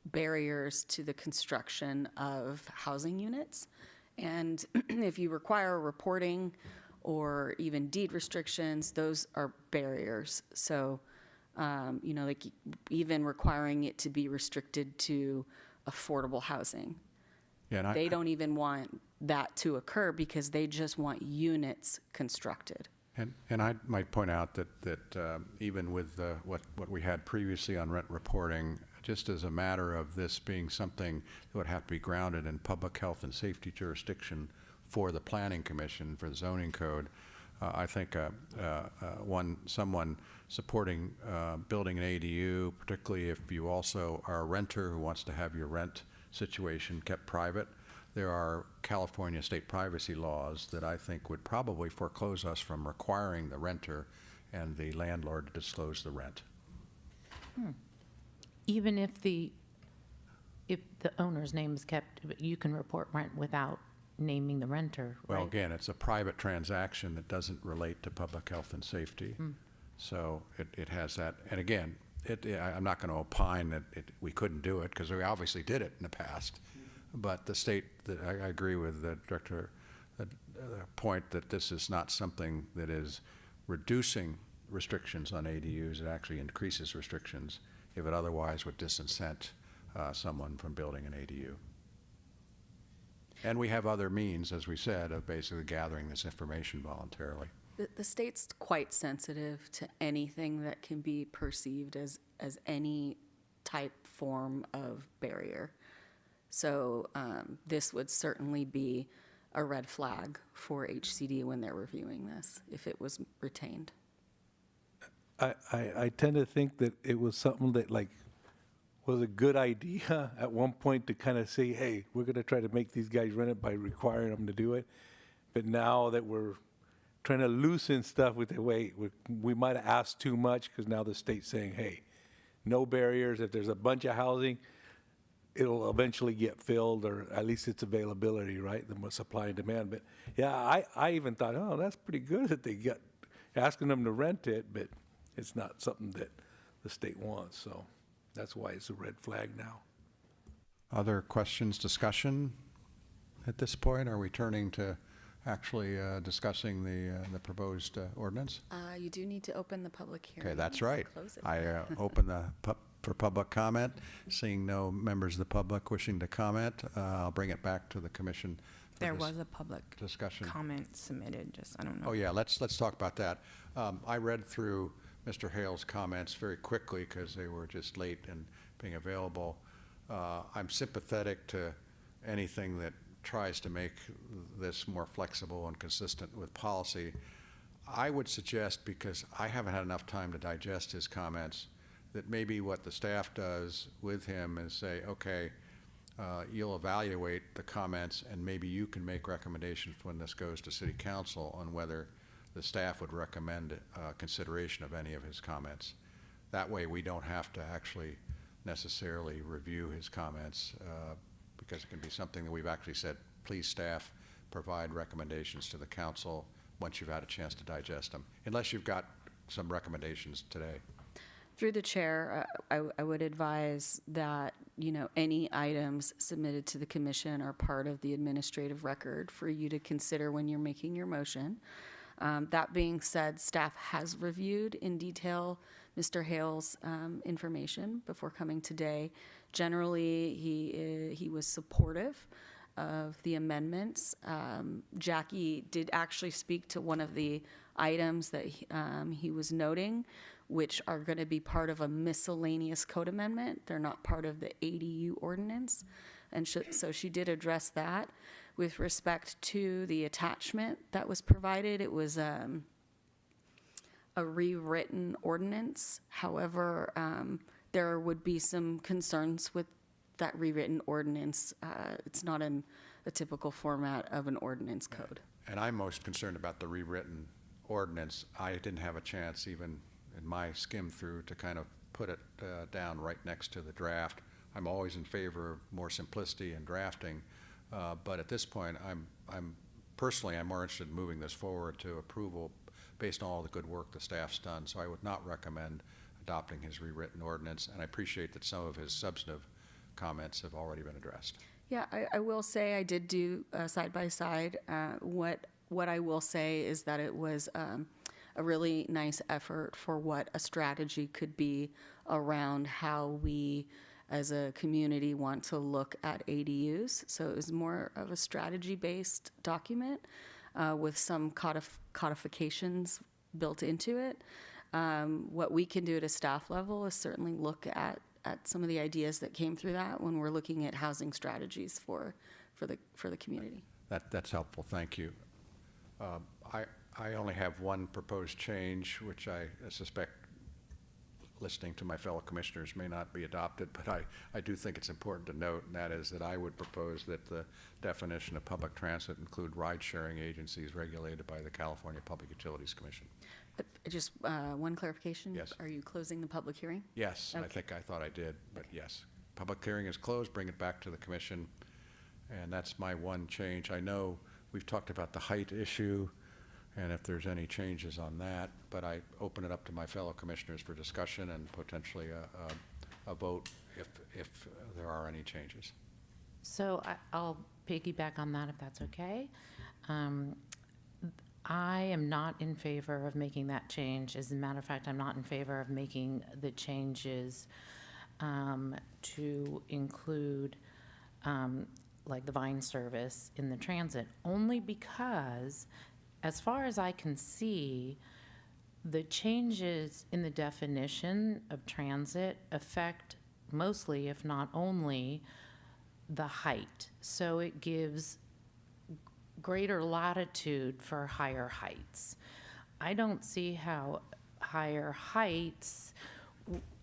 barriers to the construction of housing units. And if you require reporting or even deed restrictions, those are barriers. So, like even requiring it to be restricted to affordable housing. Yeah, and They don't even want that to occur because they just want units constructed. And I might point out that even with what we had previously on rent reporting, just as a matter of this being something that would have to be grounded in public health and safety jurisdiction for the Planning Commission, for the zoning code, I think someone supporting building an ADU, particularly if you also are a renter who wants to have your rent situation kept private, there are California state privacy laws that I think would probably foreclose us from requiring the renter and the landlord to disclose the rent. Even if the owner's name is kept, you can report rent without naming the renter, right? Well, again, it's a private transaction that doesn't relate to public health and safety. So it has that. And again, I'm not going to opine that we couldn't do it because we obviously did it in the past. But the state, I agree with the director, the point that this is not something that is reducing restrictions on ADUs. It actually increases restrictions if it otherwise would disincent someone from building an ADU. And we have other means, as we said, of basically gathering this information voluntarily. The state's quite sensitive to anything that can be perceived as any type form of barrier. So this would certainly be a red flag for HCD when they're reviewing this, if it was retained. I tend to think that it was something that was a good idea at one point to kind of say, hey, we're going to try to make these guys rent it by requiring them to do it. But now that we're trying to loosen stuff with the way, we might have asked too much because now the state's saying, hey, no barriers. If there's a bunch of housing, it'll eventually get filled, or at least its availability, right? The supply and demand. But yeah, I even thought, oh, that's pretty good that they get asking them to rent it, but it's not something that the state wants. So that's why it's a red flag now. Other questions, discussion at this point? Are we turning to actually discussing the proposed ordinance? You do need to open the public hearing. Okay, that's right. Close it. I open the for public comment. Seeing no members of the public wishing to comment, I'll bring it back to the commission. for There this was a public discussion. comment submitted, just, I don't know. Oh, yeah, let's talk about that. I read through Mr. Hale's comments very quickly because they were just late in being available. I'm sympathetic to anything that tries to make this more flexible and consistent with policy. I would suggest, because I haven't had enough time to digest his comments, that maybe what the staff does with him is say, okay, you'll evaluate the comments and maybe you can make recommendations when this goes to city council on whether the staff would recommend consideration of any of his comments. That way we don't have to actually necessarily review his comments because it can be something that we've actually said, please staff, provide recommendations to the council once you've had a chance to digest them, unless you've got some recommendations today. Through the chair, I would advise that, any items submitted to the commission are part of the administrative record for you to consider when you're making your motion. That being said, staff has reviewed in detail Mr. Hale's information before coming today. Generally, he was supportive of the amendments. Jackie did actually speak to one of the items that he was noting, which are going to be part of a miscellaneous code amendment. They're not part of the ADU ordinance. And so she did address that. With respect to the attachment that was provided, it was a rewritten ordinance. However, there would be some concerns with that rewritten ordinance. It's not in the typical format of an ordinance code. And I'm most concerned about the rewritten ordinance. I didn't have a chance, even in my skim through, to kind of put it down right next to the draft. I'm always in favor of more simplicity in drafting, but at this point, I'm personally more interested in moving this forward to approval based on all the good work the staff's done. So I would not recommend adopting his rewritten ordinance, and I appreciate that some of his substantive comments have already been addressed. Yeah, I will say I did do side by side. What I will say is that it was a really nice effort for what a strategy could be around how we as a community want to look at ADUs. So it was more of a strategy-based document with some codifications built into it. What we can do at a staff level is certainly look at some of the ideas that came through that when we're looking at housing strategies for the community. That's helpful, thank you. I only have one proposed change, which I suspect, listening to my fellow commissioners, may not be adopted, but I do think it's important to note, and that is that I would propose that the definition of public transit include ride-sharing agencies regulated by the California Public Utilities Commission. Just one clarification? Yes. Are you closing the public hearing? Yes, Okay. I thought I did, but yes. Public hearing is closed, bring it back to the commission, and that's my one change. I know we've talked about the height issue, and if there's any changes on that, but I open it up to my fellow commissioners for discussion and potentially a vote if there are any changes. So I'll piggyback on that if that's okay. I am not in favor of making that change. As a matter of fact, I'm not in favor of making the changes to include like the Vine service in the transit, only because, as far as I can see, the changes in the definition of transit affect mostly, if not only, the height. So it gives greater latitude for higher heights. I don't see how higher heights,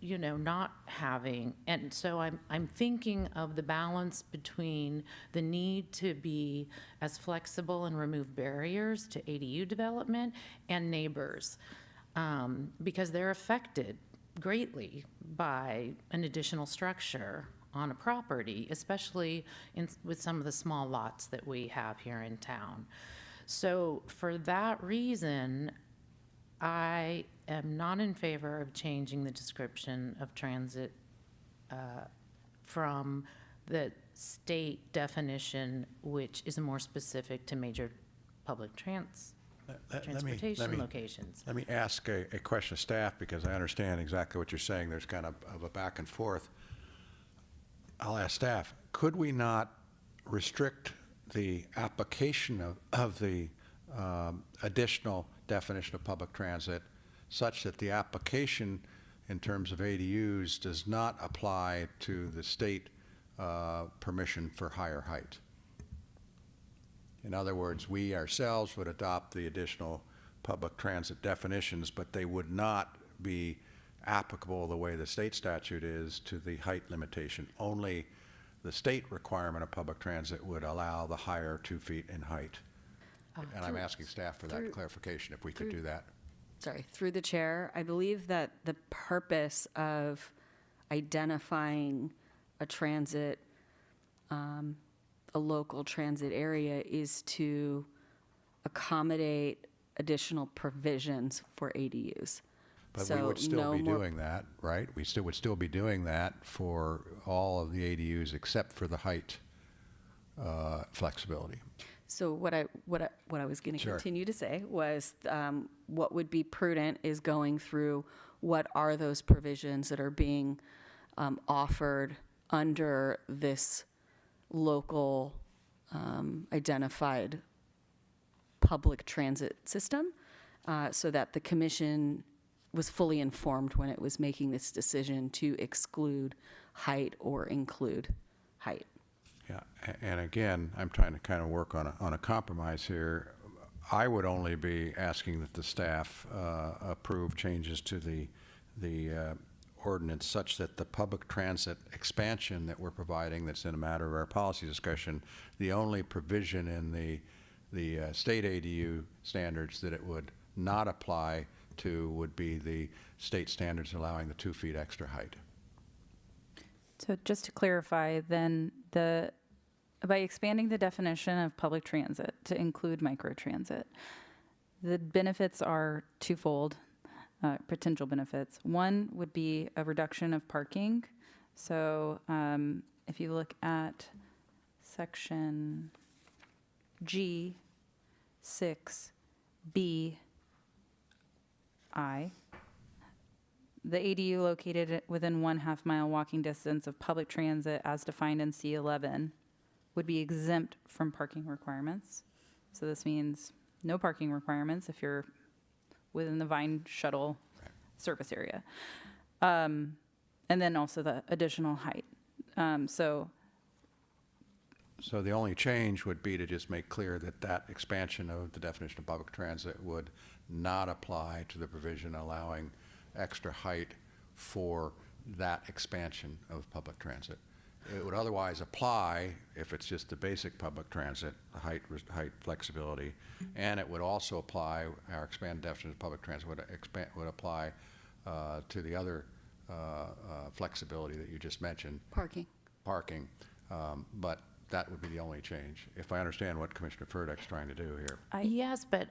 not having, and so I'm thinking of the balance between the need to be as flexible and remove barriers to ADU development and neighbors, because they're affected greatly by an additional structure on a property, especially with some of the small lots that we have here in town. So for that reason, I am not in favor of changing the description of transit from the state definition, which is more specific to major public transportation locations. Let me ask a question of staff, because I understand exactly what you're saying. There's kind of a back and forth. I'll ask staff, could we not restrict the application of the additional definition of public transit such that the application in terms of ADUs does not apply to the state permission for higher height? In other words, we ourselves would adopt the additional public transit definitions, but they would not be applicable the way the state statute is to the height limitation. Only the state requirement of public transit would allow the higher 2 feet in height. And I'm asking staff for that clarification, if we could do that. Sorry, through the chair, I believe that the purpose of identifying a transit, a local transit area is to accommodate additional provisions for ADUs. But we So would still no be more- doing that, right? We would still be doing that for all of the ADUs except for the height flexibility. So what I was going to Sure. continue to say was, what would be prudent is going through what are those provisions that are being offered under this local identified public transit system, so that the commission was fully informed when it was making this decision to exclude height or include height. Yeah, and again, I'm trying to kind of work on a compromise here. I would only be asking that the staff approve changes to the ordinance such that the public transit expansion that we're providing, that's in a matter of our policy discussion, the only provision in the state ADU standards that it would not apply to would be the state standards allowing the 2 feet extra height. So just to clarify, then by expanding the definition of public transit to include microtransit, the benefits are twofold, potential benefits. One would be a reduction of parking. So if you look at section G 6B I, the ADU located within 1/2 mile walking distance of public transit as defined in C11 would be exempt from parking requirements. So this means no parking requirements if you're within the Vine shuttle service area. And then also the additional height. So So the only change would be to just make clear that that expansion of the definition of public transit would not apply to the provision allowing extra height for that expansion of public transit. It would otherwise apply if it's just the basic public transit, the height flexibility, and it would also apply, our expanded definition of public transit would apply to the other flexibility that you just mentioned, Parking. parking, but that would be the only change, if I understand what Commissioner Furtick's trying to do here. Yes, but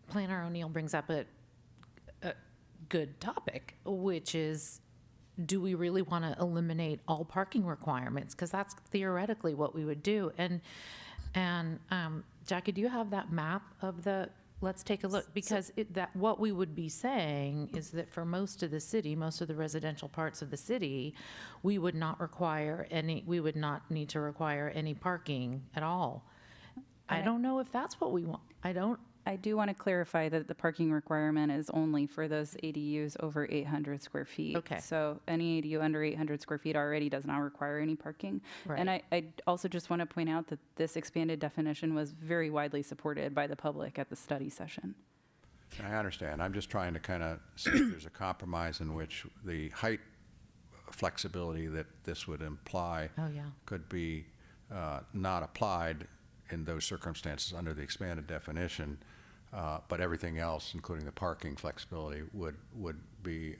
Planner O'Neill brings up a good topic, which is, do we really want to eliminate all parking requirements? Because that's theoretically what we would do. And Jackie, do you have that map of the? Let's take a look, because what we would be saying is that for most of the city, most of the residential parts of the city, we would not need to require any parking at all. I don't know if that's what we want. I do want to clarify that the parking requirement is only for those ADUs over 800 square feet. Okay. So any ADU under 800 square feet already does not require any parking. And I also just want to point out that this expanded definition was very widely supported by the public at the study session. I understand. I'm just trying to kind of see if there's a compromise in which the height flexibility that this would imply could be not applied in those circumstances under the expanded definition, but everything else, including the parking flexibility, would be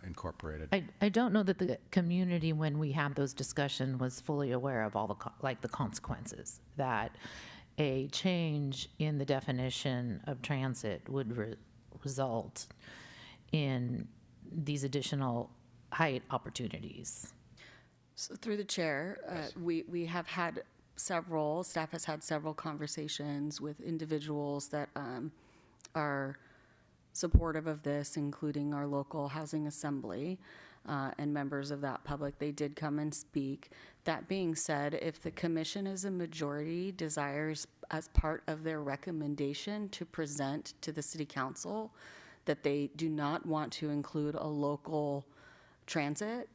incorporated. I don't know that the community, when we had those discussions, was fully aware of all the consequences that a change in the definition of transit would result in these additional height opportunities. So through the chair, we have had staff has had several conversations with individuals that are supportive of this, including our local housing assembly and members of that public. They did come and speak. That being said, if the commission as a majority desires, as part of their recommendation, to present to the city council that they do not want to include a local transit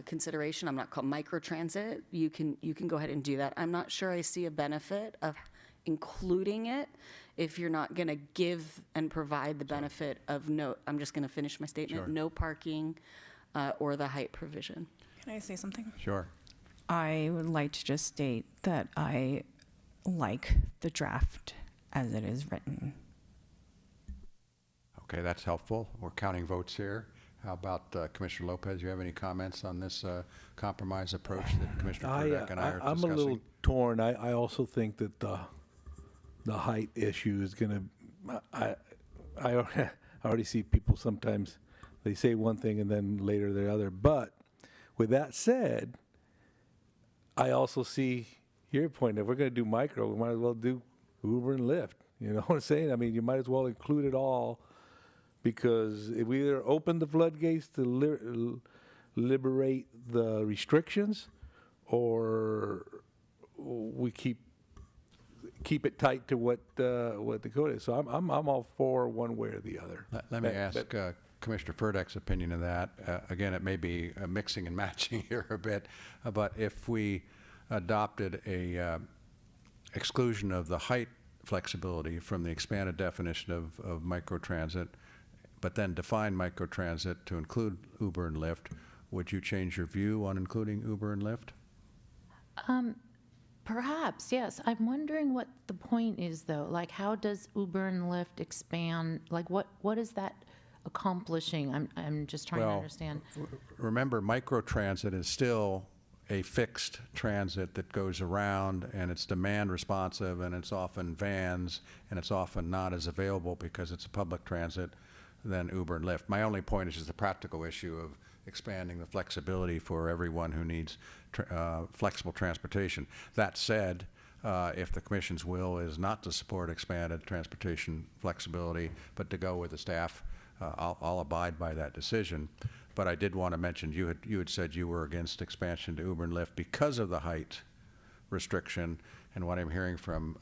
consideration, I'm not called microtransit, you can go ahead and do that. I'm not sure I see a benefit of including it if you're not going to give and provide the benefit of no, I'm just going to finish my statement, Sure. no parking or the height provision. Can I say something? Sure. I would like to just state that I like the draft as it is written. Okay, that's helpful. We're counting votes here. How about Commissioner Lopez? Do you have any comments on this compromise approach that Commissioner Furbeck and I are I'm discussing? a little torn. I also think that the height issue is going to, I already see people sometimes, they say one thing and then later the other. But with that said, I also see your point. If we're going to do micro, we might as well do Uber and Lyft. You know what I'm saying? I mean, you might as well include it all, because if we either open the floodgates to liberate the restrictions, or we keep it tight to what the code is. So I'm all for one way or the other. Let me ask Commissioner Furbeck's opinion of that. Again, it may be mixing and matching here a bit, but if we adopted a exclusion of the height flexibility from the expanded definition of microtransit, but then define microtransit to include Uber and Lyft, would you change your view on including Uber and Lyft? Perhaps, yes. I'm wondering what the point is, though. Like, how does Uber and Lyft expand? Like, what is that accomplishing? I'm just trying to Well, understand. Remember, microtransit is still a fixed transit that goes around, and it's demand responsive, and it's often vans, and it's often not as available because it's a public transit than Uber and Lyft. My only point is just the practical issue of expanding the flexibility for everyone who needs flexible transportation. That said, if the Commission's will is not to support expanded transportation flexibility, but to go with the staff, I'll abide by that decision. But I did want to mention, you had said you were against expansion to Uber and Lyft because of the height restriction, and what I'm hearing from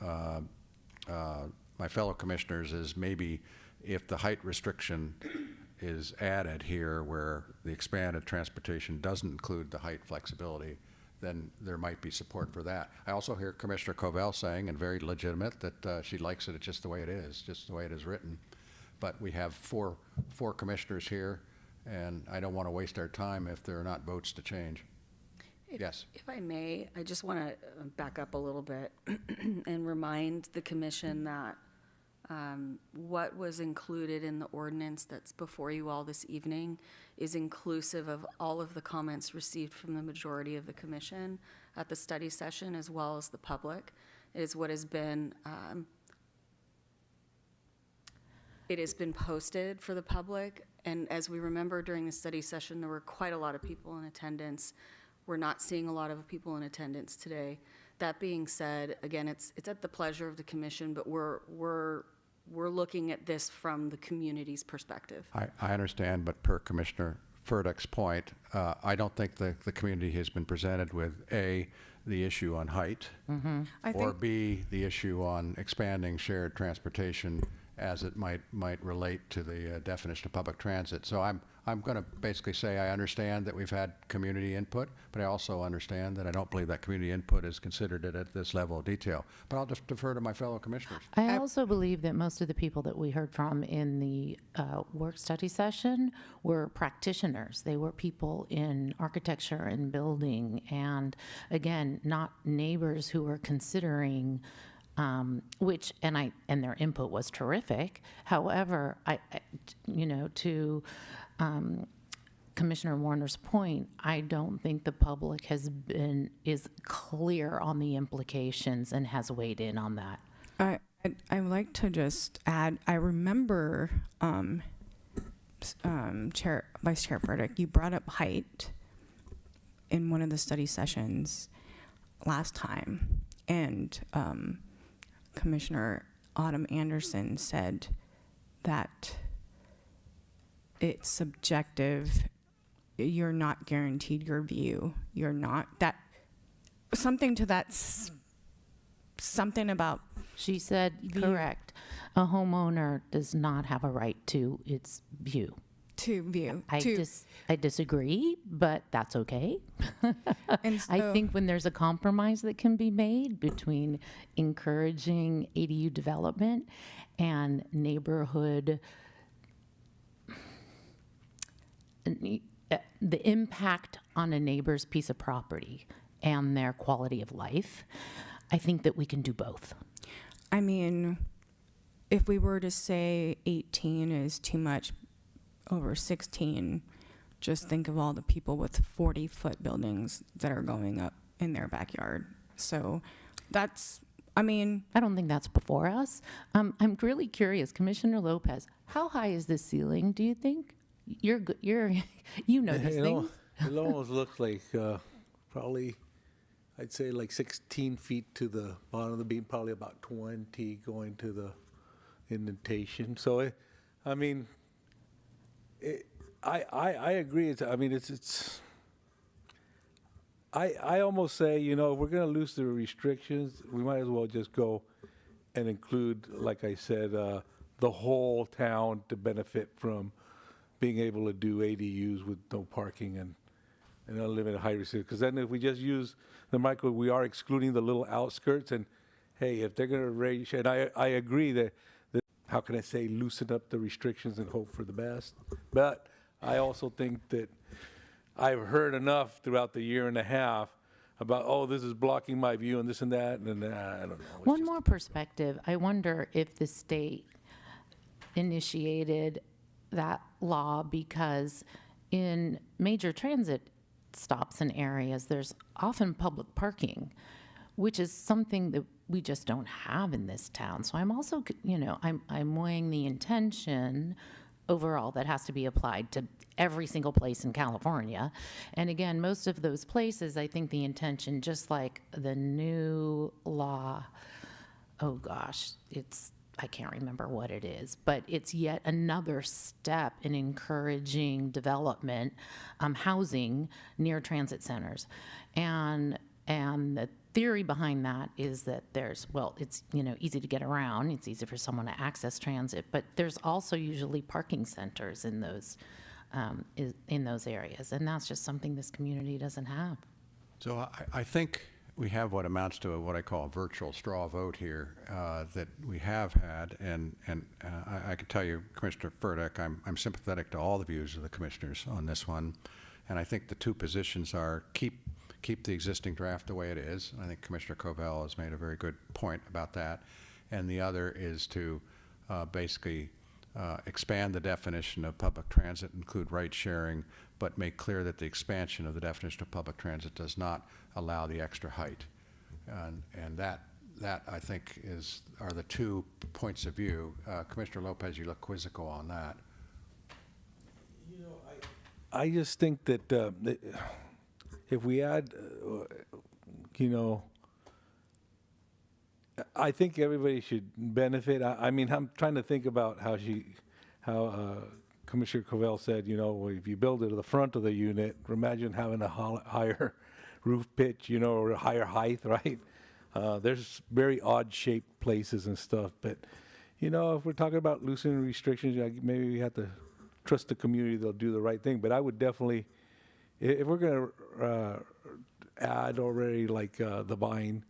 my fellow commissioners is maybe if the height restriction is added here where the expanded transportation doesn't include the height flexibility, then there might be support for that. I also hear Commissioner Covell saying, and very legitimate, that she likes it just the way it is, just the way it is written. But we have four commissioners here, and I don't want to waste our time if there are not votes to change. Yes. If I may, I just want to back up a little bit and remind the commission that what was included in the ordinance that's before you all this evening is inclusive of all of the comments received from the majority of the commission at the study session, as well as the public. It is what has been, it has been posted for the public. And as we remember during the study session, there were quite a lot of people in attendance. We're not seeing a lot of people in attendance today. That being said, again, it's at the pleasure of the commission, but we're looking at this from the community's perspective. I understand, but per Commissioner Furbeck's point, I don't think the community has been presented with A, the issue on height, or B, the issue on expanding shared transportation as it might relate to the definition of public transit. So I'm going to basically say I understand that we've had community input, but I also understand that I don't believe that community input is considered at this level of detail. But I'll just defer to my fellow commissioners. I also believe that most of the people that we heard from in the work study session were practitioners. They were people in architecture and building, and again, not neighbors who were considering and their input was terrific. However, to Commissioner Warner's point, I don't think the public is clear on the implications and has weighed in on that. I would like to just add, I remember, Vice Chair Burdick, you brought up height in one of the study sessions. last time, and Commissioner Autumn Anderson said that it's subjective. You're not guaranteed your view. You're not that something to that something about She said, correct, a homeowner does not have a right to its view. to view. I disagree, but that's okay. And I so- think when there's a compromise that can be made between encouraging ADU development and neighborhood, the impact on a neighbor's piece of property and their quality of life, I think that we can do both. I mean, if we were to say 18 is too much over 16, just think of all the people with 40-foot buildings that are going up in their backyard. So that's, I mean, I don't think that's before us. I'm really curious, Commissioner Lopez, how high is this ceiling, do you think? You're you know these things. It almost looks like probably, I'd say like 16 feet to the bottom of the beam, probably about 20 going to the indentation. So, I mean, I agree. I almost say, you know, if we're going to lose the restrictions, we might as well just go and include, like I said, the whole town to benefit from being able to do ADUs with no parking and unlimited height restriction. Because then if we just use the micro, we are excluding the little outskirts. And hey, if they're going to raise, and I agree that, how can I say, loosen up the restrictions and hope for the best. But I also think that I've heard enough throughout the year and a half about, oh, this is blocking my view and this and that, and I don't know. It's One just- more perspective. I wonder if the state initiated that law because in major transit stops and areas, there's often public parking, which is something that we just don't have in this town. So I'm also, you know, I'm weighing the intention overall that has to be applied to every single place in California. And again, most of those places, I think the intention, just like the new law, oh gosh, I can't remember what it is, but it's yet another step in encouraging development, housing near transit centers. And the theory behind that is that it's, you know, easy to get around. It's easy for someone to access transit, but there's also usually parking centers in those areas. And that's just something this community doesn't have. So I think we have what amounts to what I call a virtual straw vote here that we have had, and I can tell you, Commissioner Furtick, I'm sympathetic to all the views of the commissioners on this one, and I think the two positions are keep the existing draft the way it is. I think Commissioner Covell has made a very good point about that, and the other is to basically expand the definition of public transit, include ride sharing, but make clear that the expansion of the definition of public transit does not allow the extra height. And that I think are the 2 points of view. Commissioner Lopez, you look quizzical on that. You know, I just think that if we add, you know, I think everybody should benefit. I mean, I'm trying to think about how Commissioner Covell said, you know, if you build it to the front of the unit, imagine having a higher roof pitch, you know, or a higher height, right? There's very odd shaped places and stuff, but you know, if we're talking about loosening restrictions, maybe we have to trust the community; they'll do the right thing. But I would definitely, if we're going to add already like the Vine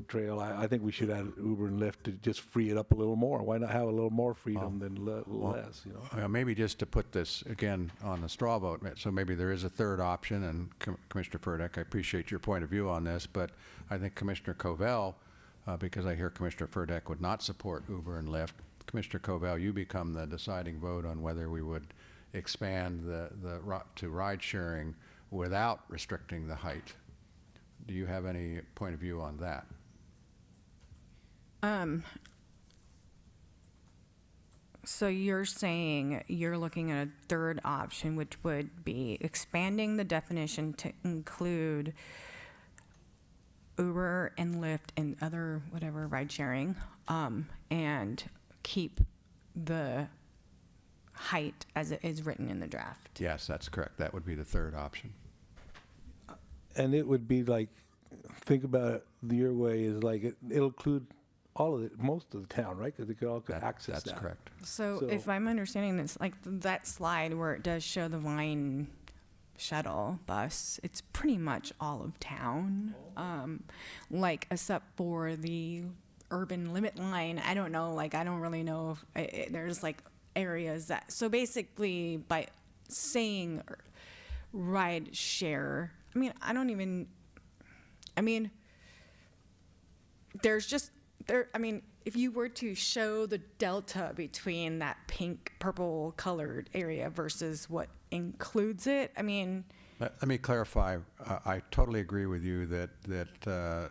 Trail, I think we should add Uber and Lyft to just free it up a little more. Why not have a little more freedom than less? You know. Maybe just to put this again on the straw vote, so maybe there is a third option, and Commissioner Furtick, I appreciate your point of view on this, but I think Commissioner Covell, because I hear Commissioner Furtick would not support Uber and Lyft, Commissioner Covell, you become the deciding vote on whether we would expand to ride sharing without restricting the height. Do you have any point of view on that? So you're saying you're looking at a third option, which would be expanding the definition to include Uber and Lyft and other whatever ride sharing, and keep the height as it is written in the draft. Yes, that's correct. That would be the third option. And it would be like, think about it your way, is like, it'll include all of it, most of the town, right? Because they could all access that. That's correct. So, So- if I'm understanding this, like that slide where it does show the Vine shuttle bus, it's pretty much all of town, like except for the urban limit line. I don't know, like I don't really know if there's like areas that, so basically by saying ride share, there's just there, if you were to show the delta between that pink purple colored area versus what includes it, Let me clarify. I totally agree with you that the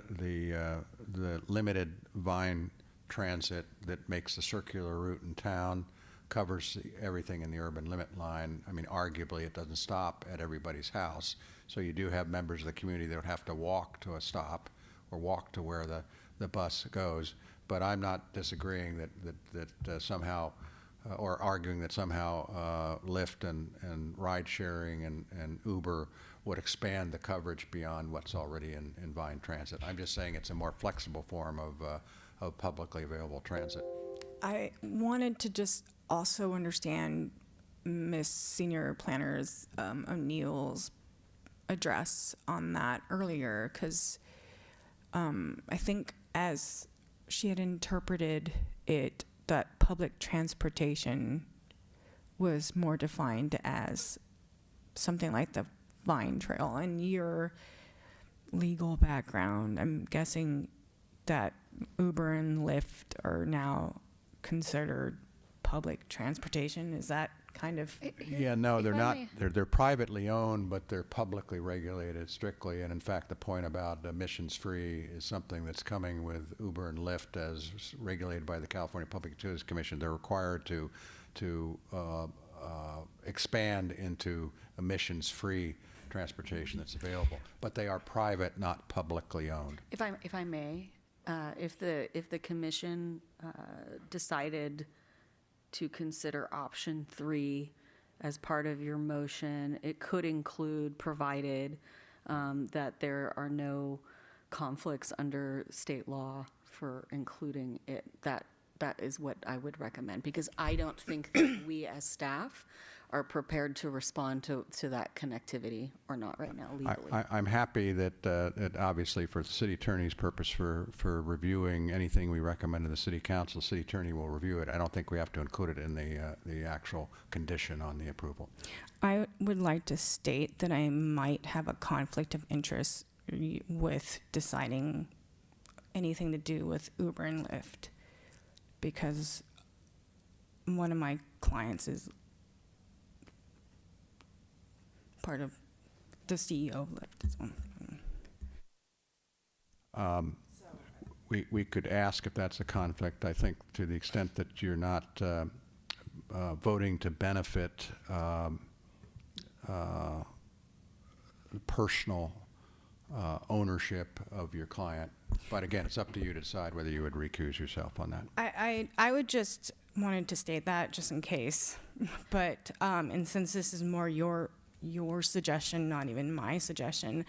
limited Vine transit that makes the circular route in town covers everything in the urban limit line. Arguably, it doesn't stop at everybody's house. So you do have members of the community that would have to walk to a stop or walk to where the bus goes. But I'm not disagreeing that somehow, or arguing that somehow Lyft and ride sharing and Uber would expand the coverage beyond what's already in Vine Transit. I'm just saying it's a more flexible form of publicly available transit. I wanted to just also understand Miss Senior Planner's O'Neill's address on that earlier, because I think as she had interpreted it, that public transportation was more defined as something like the Vine Trail. And your legal background, I'm guessing that Uber and Lyft are now considered public transportation. Is that kind of? Yeah, no, if they're I not. may- They're privately owned, but they're publicly regulated strictly. And in fact, the point about emissions-free is something that's coming with Uber and Lyft as regulated by the California Public Utilities Commission. They're required to expand into emissions-free transportation that's available. But they are private, not publicly owned. If I may, if the commission decided to consider option 3 as part of your motion, it could include, provided that there are no conflicts under state law for including it. That is what I would recommend, because I don't think that we as staff are prepared to respond to that connectivity, or not right now legally. I'm happy that obviously for the city attorney's purpose for reviewing anything we recommend to the city council, the city attorney will review it. I don't think we have to include it in the actual condition on the approval. I would like to state that I might have a conflict of interest with deciding anything to do with Uber and Lyft, because one of my clients is part of the CEO of Lyft. We could ask if that's a conflict. I think to the extent that you're not voting to benefit personal ownership of your client. But again, it's up to you to decide whether you would recuse yourself on that. I would just wanted to state that just in case, but and since this is more your suggestion, not even my suggestion,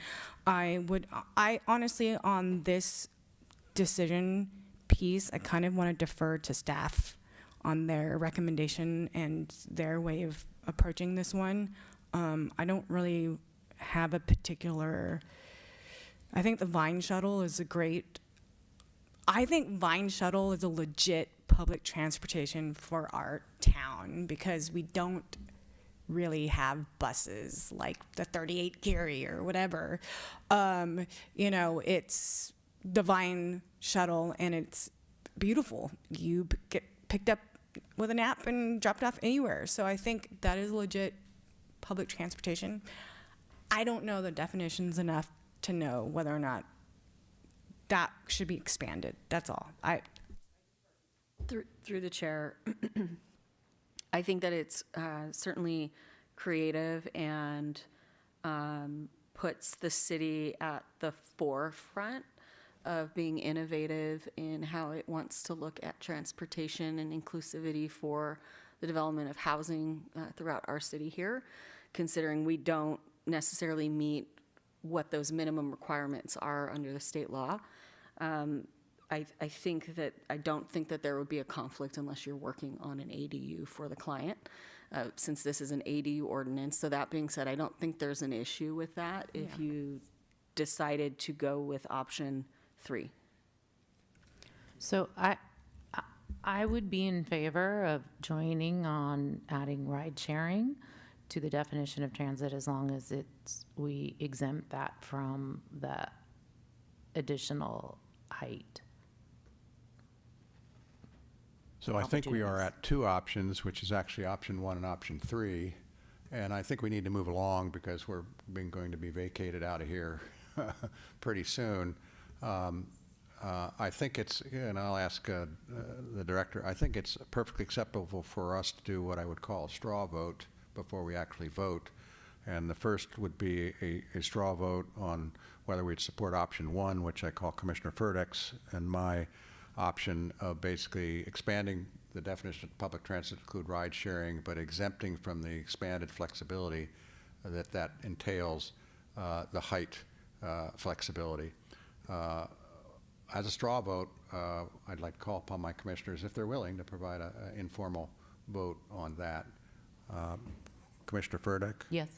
I honestly, on this decision piece, I kind of want to defer to staff on their recommendation and their way of approaching this one. I don't really have a particular, I think the Vine Shuttle is I think Vine Shuttle is a legit public transportation for our town, because we don't really have buses like the 38 Gary or whatever. It's the Vine Shuttle, and it's beautiful. You get picked up with an app and dropped off anywhere. So I think that is legit public transportation. I don't know the definitions enough to know whether or not that should be expanded. That's all. Through the chair, I think that it's certainly creative and puts the city at the forefront of being innovative in how it wants to look at transportation and inclusivity for the development of housing throughout our city here, considering we don't necessarily meet what those minimum requirements are under the state law. I don't think that there would be a conflict unless you're working on an ADU for the client, since this is an ADU ordinance. So that being said, I don't think there's an issue with that if you decided to go with option 3. So I would be in favor of joining on adding ride sharing to the definition of transit as long as we exempt that from the additional height. So I think we are Opportunities. at 2 options, which is actually option 1 and option 3. And I think we need to move along because we're going to be vacated out of here pretty soon. I think it's, and I'll ask the director, I think it's perfectly acceptable for us to do what I would call a straw vote before we actually vote. And the first would be a straw vote on whether we'd support option 1, which I call Commissioner Furtick's, and my option of basically expanding the definition of public transit to include ride sharing, but exempting from the expanded flexibility that entails the height flexibility. As a straw vote, I'd like to call upon my commissioners, if they're willing, to provide an informal vote on that. Commissioner Furtick? Yes.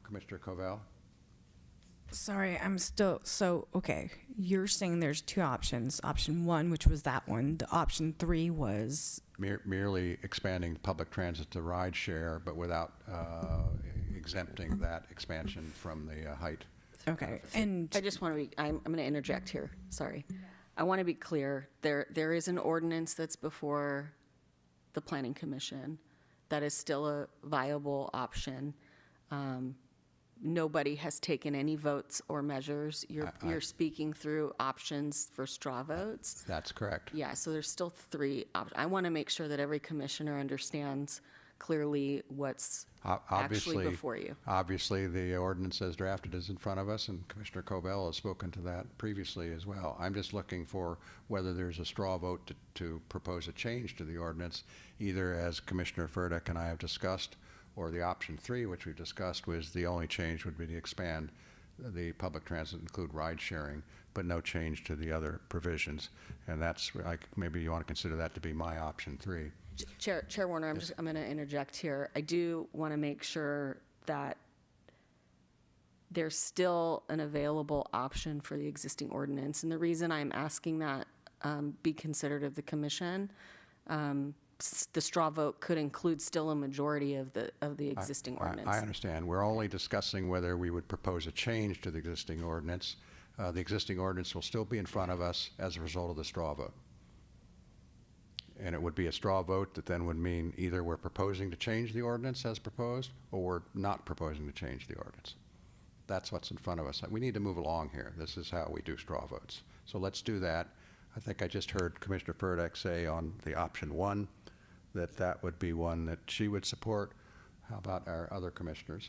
Commissioner Covell? Sorry, I'm still, so, okay, you're saying there's 2 options. Option 1, which was that one. The option 3 was, Merely expanding public transit to ride share, but without exempting that expansion from the height. okay, and, I just want to be, I'm going to interject here, sorry. I want to be clear, there is an ordinance that's before the Planning Commission that is still a viable option. Nobody has taken any votes or measures. You're speaking through options for straw votes. That's correct. Yeah, so there's still 3 options. I want to make sure that every commissioner understands clearly what's actually before you. Obviously, the ordinance as drafted is in front of us, and Commissioner Covell has spoken to that previously as well. I'm just looking for whether there's a straw vote to propose a change to the ordinance, either as Commissioner Furtick and I have discussed, or the option 3, which we discussed, was the only change would be to expand the public transit, include ride sharing, but no change to the other provisions. And that's, maybe you want to consider that to be my option 3. Chair Warner, I'm going to interject here. I do want to make sure that there's still an available option for the existing ordinance. And the reason I'm asking that be considered of the commission, the straw vote could include still a majority of the existing ordinance. I understand. We're only discussing whether we would propose a change to the existing ordinance. The existing ordinance will still be in front of us as a result of the straw vote. And it would be a straw vote that then would mean either we're proposing to change the ordinance as proposed, or we're not proposing to change the ordinance. That's what's in front of us. We need to move along here. This is how we do straw votes. So let's do that. I think I just heard Commissioner Furtick say on the option 1 that that would be one that she would support. How about our other commissioners?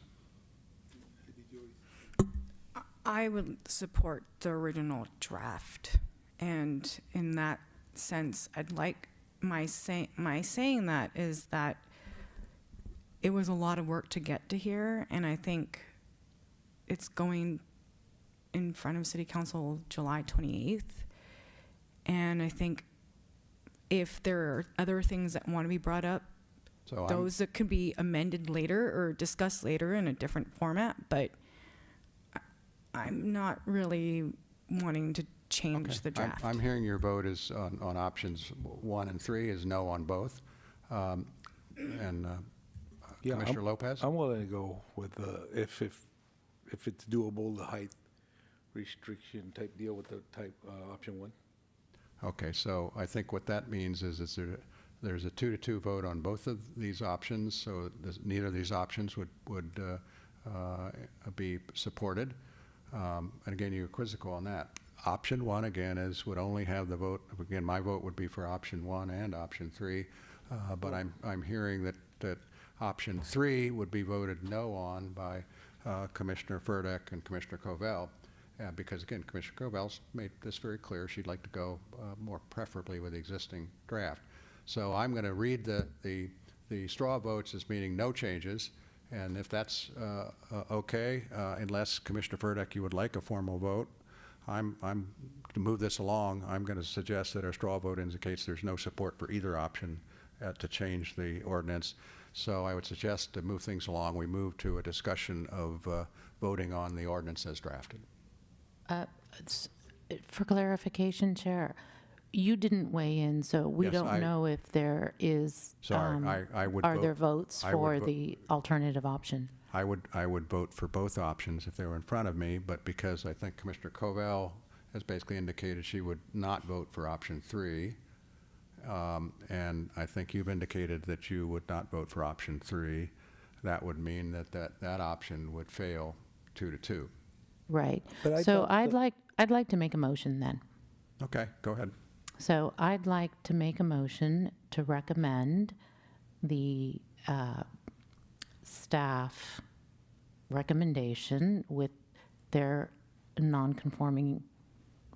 I would support the original draft. And in that sense, I'd like, my saying that is that it was a lot of work to get to here, and I think it's going in front of City Council July 28th. And I think if there are other things that want to be brought up, So those that could be amended later or discussed later in a different format, but I'm not really wanting to change the draft. I'm hearing your vote is on options 1 and 3 is no on both. And Yeah, Commissioner Lopez? I'm willing to go with, if it's doable, the height restriction type deal with the type, option 1. Okay, so I think what that means is there's a 2-2 vote on both of these options, so neither of these options would be supported. And again, you're quizzical on that. Option 1, again, would only have the vote, again, my vote would be for option 1 and option 3, but I'm hearing that option 3 would be voted no on by Commissioner Furtick and Commissioner Covell. because again, Commissioner Covell's made this very clear. She'd like to go more preferably with the existing draft. So I'm going to read the straw votes as meaning no changes. And if that's okay, unless Commissioner Furtick, you would like a formal vote, I'm to move this along. I'm going to suggest that our straw vote indicates there's no support for either option to change the ordinance. So I would suggest to move things along, we move to a discussion of voting on the ordinance as drafted. For clarification, Chair, you didn't weigh in, so we Yes, don't know if there is. Sorry, I would Are vote- there votes I would for vo- the alternative option? I would vote for both options if they were in front of me, but because I think Commissioner Covell has basically indicated she would not vote for option 3, and I think you've indicated that you would not vote for option 3, that would mean that option would fail 2-2. Right. But I So don't I'd like to make a motion then. Okay, go ahead. So I'd like to make a motion to recommend the staff recommendation with their non-conforming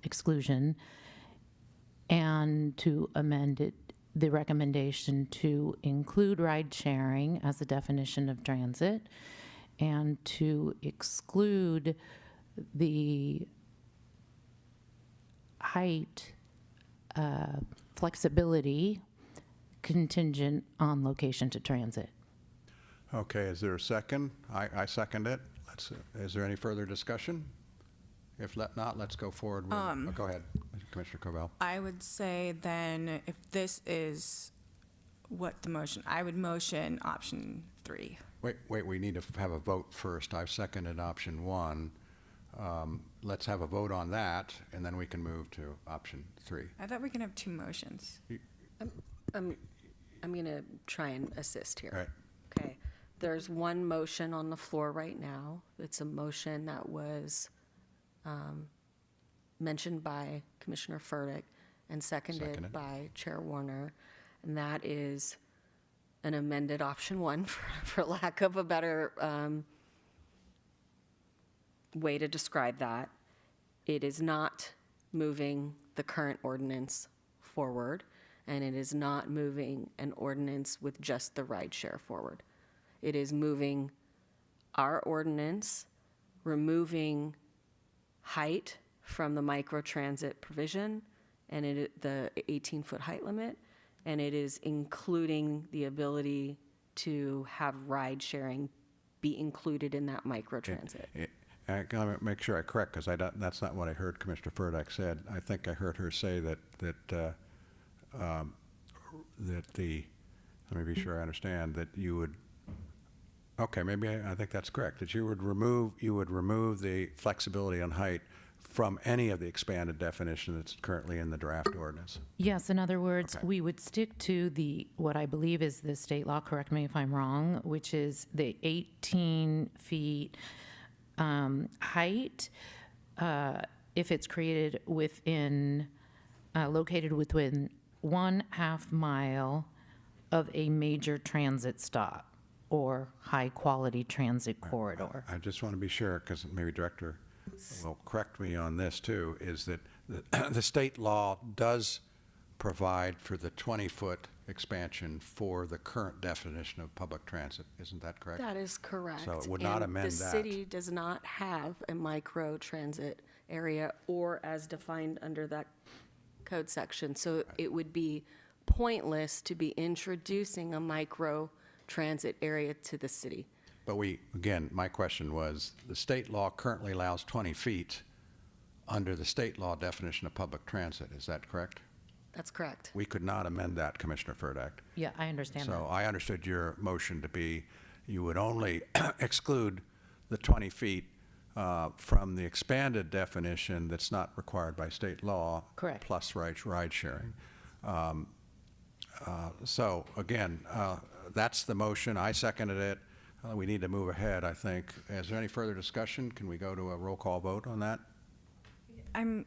exclusion, and to amend it, the recommendation to include ride sharing as a definition of transit, and to exclude the height flexibility contingent on location to transit. Okay, is there a second? I second it. Is there any further discussion? If not, let's go forward with, go ahead, Commissioner Covell. I would say then, if this is what the motion, I would motion option 3. Wait, we need to have a vote first. I've seconded option 1. Let's have a vote on that, and then we can move to option 3. I thought we can have 2 motions. I'm going to try and assist here. All right. Okay. There's one motion on the floor right now. It's a motion that was mentioned by Commissioner Furtick and seconded Seconded. by Chair Warner, and that is an amended option 1, for lack of a better way to describe that. It is not moving the current ordinance forward, and it is not moving an ordinance with just the ride share forward. It is moving our ordinance, removing height from the microtransit provision, and the 18-foot height limit, and it is including the ability to have ride sharing be included in that microtransit. I gotta make sure I correct, because that's not what I heard Commissioner Furtick said. I think I heard her say that let me be sure I understand, that you would, okay, maybe I think that's correct, that you would remove the flexibility on height from any of the expanded definition that's currently in the draft ordinance. Yes, in other words, Okay. we would stick to what I believe is the state law, correct me if I'm wrong, which is the 18 feet height, if it's created located within 1/2 mile of a major transit stop or high-quality transit corridor. I just want to be sure, because maybe Director will correct me on this too, is that the state law does provide for the 20-foot expansion for the current definition of public transit. Isn't that correct? That is correct. So it would not And amend the that. city does not have a micro-transit area or as defined under that code section. So it would be pointless to be introducing a micro-transit area to the city. But again, my question was, the state law currently allows 20 feet under the state law definition of public transit. Is that correct? That's correct. We could not amend that, Commissioner Furtick. Yeah, I understand that. So I understood your motion to be, you would only exclude the 20 feet from the expanded definition that's not required by state law. Correct. Plus ride sharing. So again, that's the motion. I seconded it. We need to move ahead, I think. Is there any further discussion? Can we go to a roll call vote on that? I'm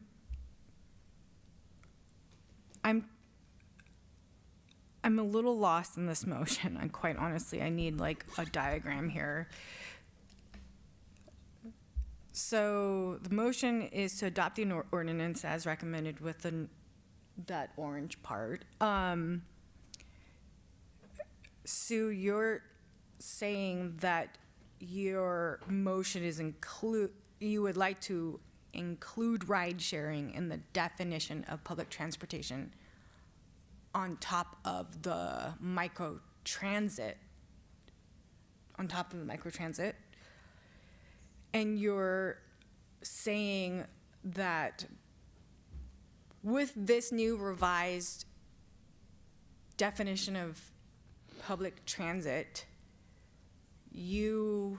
a little lost in this motion. And quite honestly, I need like a diagram here. So the motion is to adopt the ordinance as recommended with that orange part. Sue, you're saying that your motion is you would like to include ride sharing in the definition of public transportation on top of the microtransit, and you're saying that with this new revised definition of public transit, you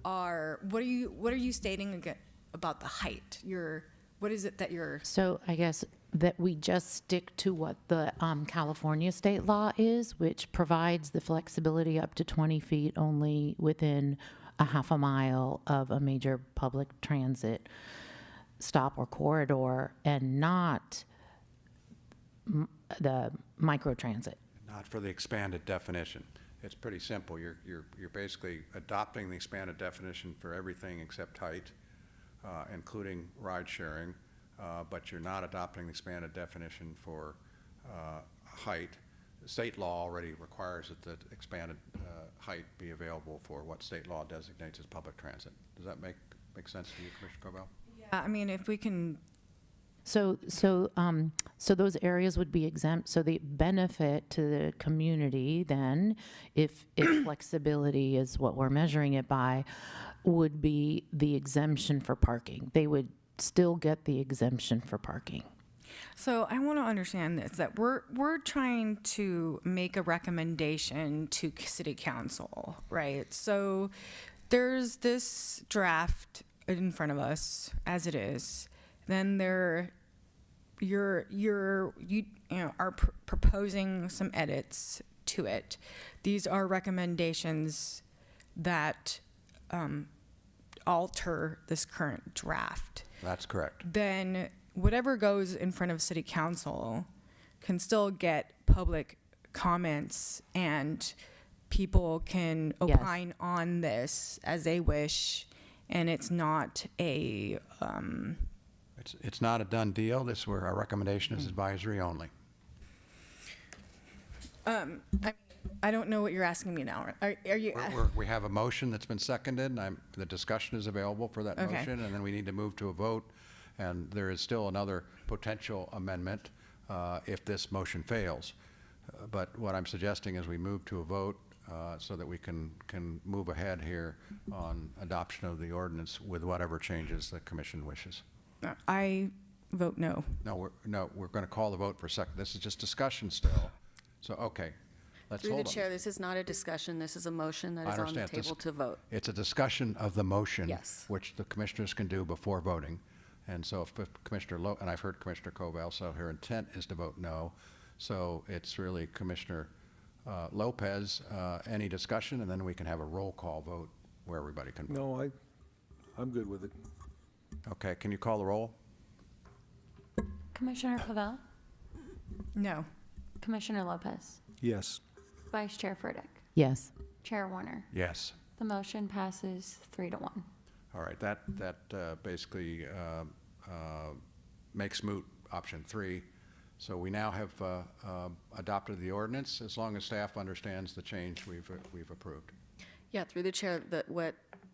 are, what are you stating again about the height? What is it that you're? So I guess that we just stick to what the California state law is, which provides the flexibility up to 20 feet only within a half a mile of a major public transit stop or corridor, and not the microtransit. Not for the expanded definition. It's pretty simple. You're basically adopting the expanded definition for everything except height, including ride sharing, but you're not adopting the expanded definition for height. State law already requires that the expanded height be available for what state law designates as public transit. Does that make sense to you, Commissioner Cobell? Yeah, I mean, if we can. So those areas would be exempt. So the benefit to the community then, if flexibility is what we're measuring it by, would be the exemption for parking. They would still get the exemption for parking. So I want to understand this, that we're trying to make a recommendation to city council, right? So there's this draft in front of us as it is. Then you are proposing some edits to it. These are recommendations that alter this current draft. That's correct. Then whatever goes in front of city council can still get public comments, and people can Yes. opine on this as they wish, and it's not a It's not a done deal. This is where our recommendation is advisory only. I don't know what you're asking me now. Are you? We have a motion that's been seconded, and the discussion is available for that Okay. motion, and then we need to move to a vote. And there is still another potential amendment if this motion fails. But what I'm suggesting is we move to a vote so that we can move ahead here on adoption of the ordinance with whatever changes the commission wishes. I vote no. No, we're going to call the vote for a second. This is just discussion still. So, okay, let's Through the hold on. chair, this is not a discussion, this is a motion that I is on the understand. table to vote. It's a discussion of the motion. Yes. Which the commissioners can do before voting. And so if Commissioner and I've heard Commissioner Cobell, so her intent is to vote no. So it's really Commissioner Lopez, any discussion, and then we can have a roll call vote where everybody can vote. No, I'm good with it. Okay, can you call the roll? Commissioner Clavell, No. Commissioner Lopez, Yes. Vice Chair Furtick, Yes. Chair Warner. Yes. The motion passes 3-1. All right, that basically makes moot option 3. So we now have adopted the ordinance as long as staff understands the change we've approved. Yeah, through the chair,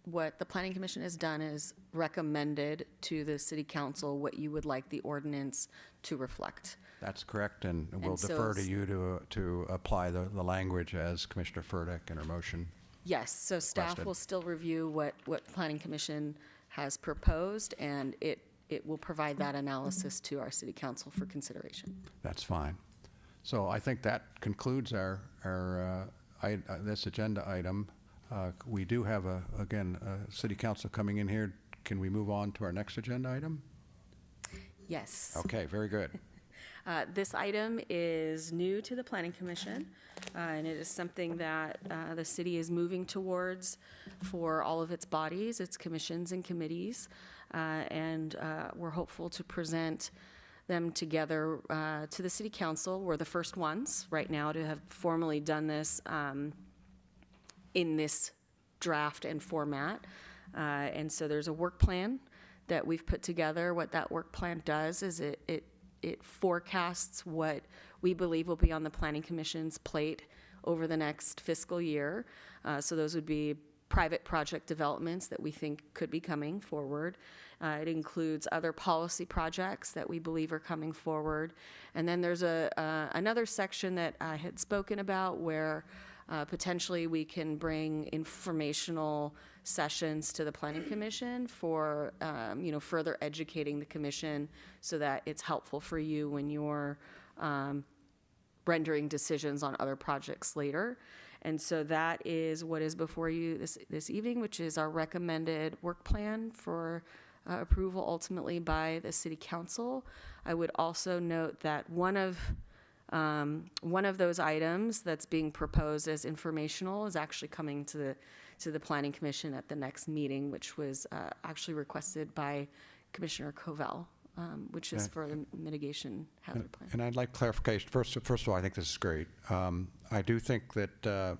what the planning commission has done is recommended to the city council what you would like the ordinance to reflect. That's correct, and we'll And so defer to s- you to apply the language as Commissioner Furtick in her motion. Yes, so staff Requested. will still review what planning commission has proposed, and it will provide that analysis to our city council for consideration. That's fine. So I think that concludes our this agenda item. We do have, again, city council coming in here. Can we move on to our next agenda item? Yes. Okay, very good. This item is new to the Planning Commission, and it is something that the city is moving towards for all of its bodies, its commissions and committees, and we're hopeful to present them together to the City Council. We're the first ones right now to have formally done this in this draft and format. And so there's a work plan that we've put together. What that work plan does is it forecasts what we believe will be on the Planning Commission's plate over the next fiscal year. So those would be private project developments that we think could be coming forward. It includes other policy projects that we believe are coming forward. And then there's another section that I had spoken about where potentially we can bring informational sessions to the Planning Commission for, further educating the commission so that it's helpful for you when you're rendering decisions on other projects later. And so that is what is before you this evening, which is our recommended work plan for approval ultimately by the City Council. I would also note that one of those items that's being proposed as informational is actually coming to the Planning Commission at the next meeting, which was actually requested by Commissioner Covell, which is for the mitigation hazard plan. And I'd like clarification. First of all, I think this is great. I do think that the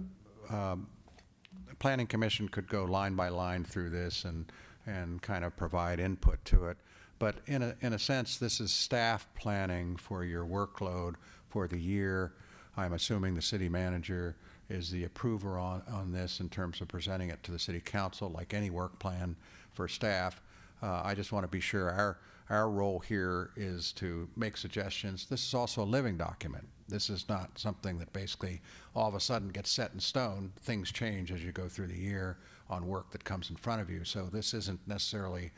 Planning Commission could go line by line through this and kind of provide input to it. But in a sense, this is staff planning for your workload for the year. I'm assuming the city manager is the approver on this in terms of presenting it to the City Council, like any work plan for staff. I just want to be sure our role here is to make suggestions. This is also a living document. This is not something that basically all of a sudden gets set in stone. Things change as you go through the year on work that comes in front of you. So this isn't necessarily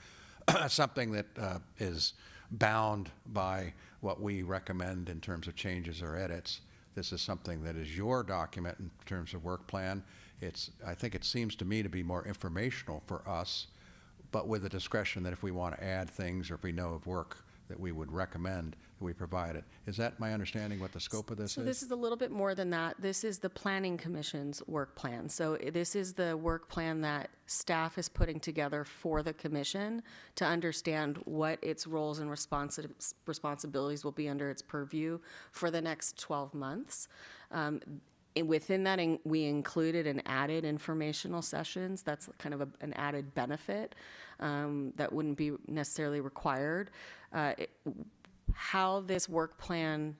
something that is bound by what we recommend in terms of changes or edits. This is something that is your document in terms of work plan. I think it seems to me to be more informational for us, but with the discretion that if we want to add things or if we know of work that we would recommend that we provide it. Is that my understanding what the scope of this is? So this is a little bit more than that. This is the Planning Commission's work plan. So this is the work plan that staff is putting together for the commission to understand what its roles and responsibilities will be under its purview for the next 12 months. And within that, we included and added informational sessions. That's kind of an added benefit that wouldn't be necessarily required. How this work plan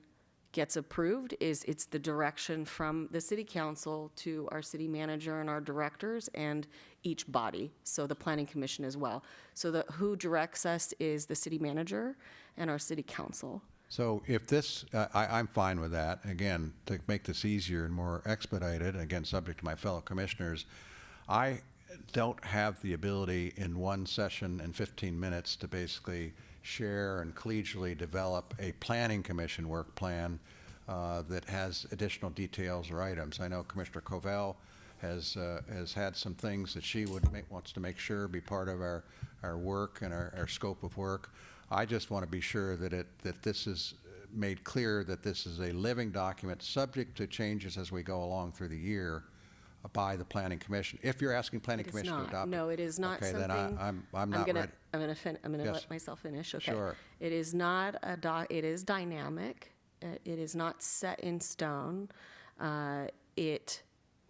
gets approved is it's the direction from the City Council to our city manager and our directors and each body, so the Planning Commission as well. So who directs us is the city manager and our City Council. So if this, I'm fine with that. Again, to make this easier and more expedited, again, subject to my fellow commissioners, I don't have the ability in one session in 15 minutes to basically share and collegially develop a planning commission work plan that has additional details or items. I know Commissioner Covell has had some things that she wants to make sure be part of our work and our scope of work. I just want to be sure that this is made clear that this is a living document subject to changes as we go along through the year by the Planning Commission. If you're asking Planning Commission to adopt it. No, it is not okay, something. Okay, then I'm not ready. I'm gonna Yes. let myself finish. Okay. Sure. It is not it is dynamic. It is not set in stone. It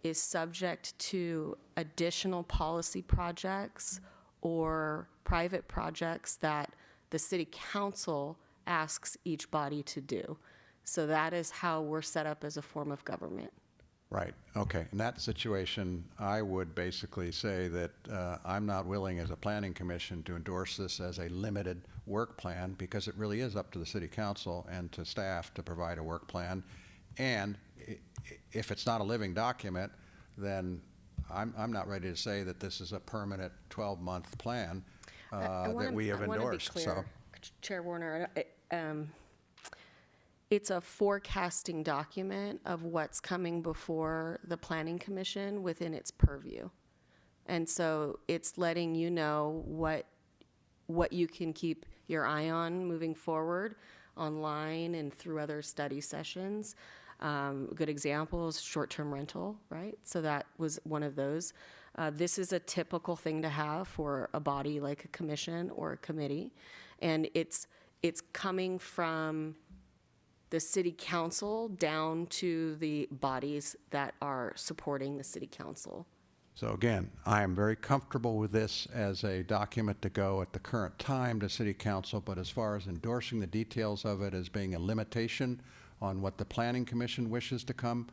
is subject to additional policy projects or private projects that the City Council asks each body to do. So that is how we're set up as a form of government. Right, okay. In that situation, I would basically say that I'm not willing as a planning commission to endorse this as a limited work plan because it really is up to the City Council and to staff to provide a work plan. And if it's not a living document, then I'm not ready to say that this is a permanent 12-month plan that we have endorsed. I want to be clear, Chair Warner. It's a forecasting document of what's coming before the Planning Commission within its purview. And so it's letting you know what you can keep your eye on moving forward online and through other study sessions. Good example is short-term rental, right? So that was one of those. This is a typical thing to have for a body like a commission or a committee. And it's coming from the City Council down to the bodies that are supporting the City Council So again, I am very comfortable with this as a document to go at the current time to City Council, but as far as endorsing the details of it as being a limitation on what the Planning Commission wishes to come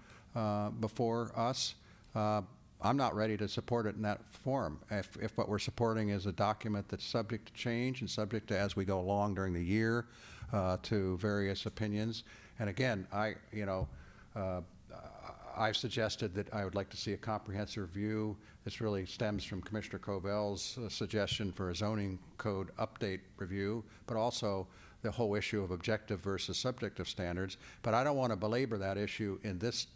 before us, I'm not ready to support it in that form. If what we're supporting is a document that's subject to change and subject to, as we go along during the year, to various opinions. And again, I've suggested that I would like to see a comprehensive review. This really stems from Commissioner Covell's suggestion for a zoning code update review, but also the whole issue of objective versus subjective standards. But I don't want to belabor that issue in this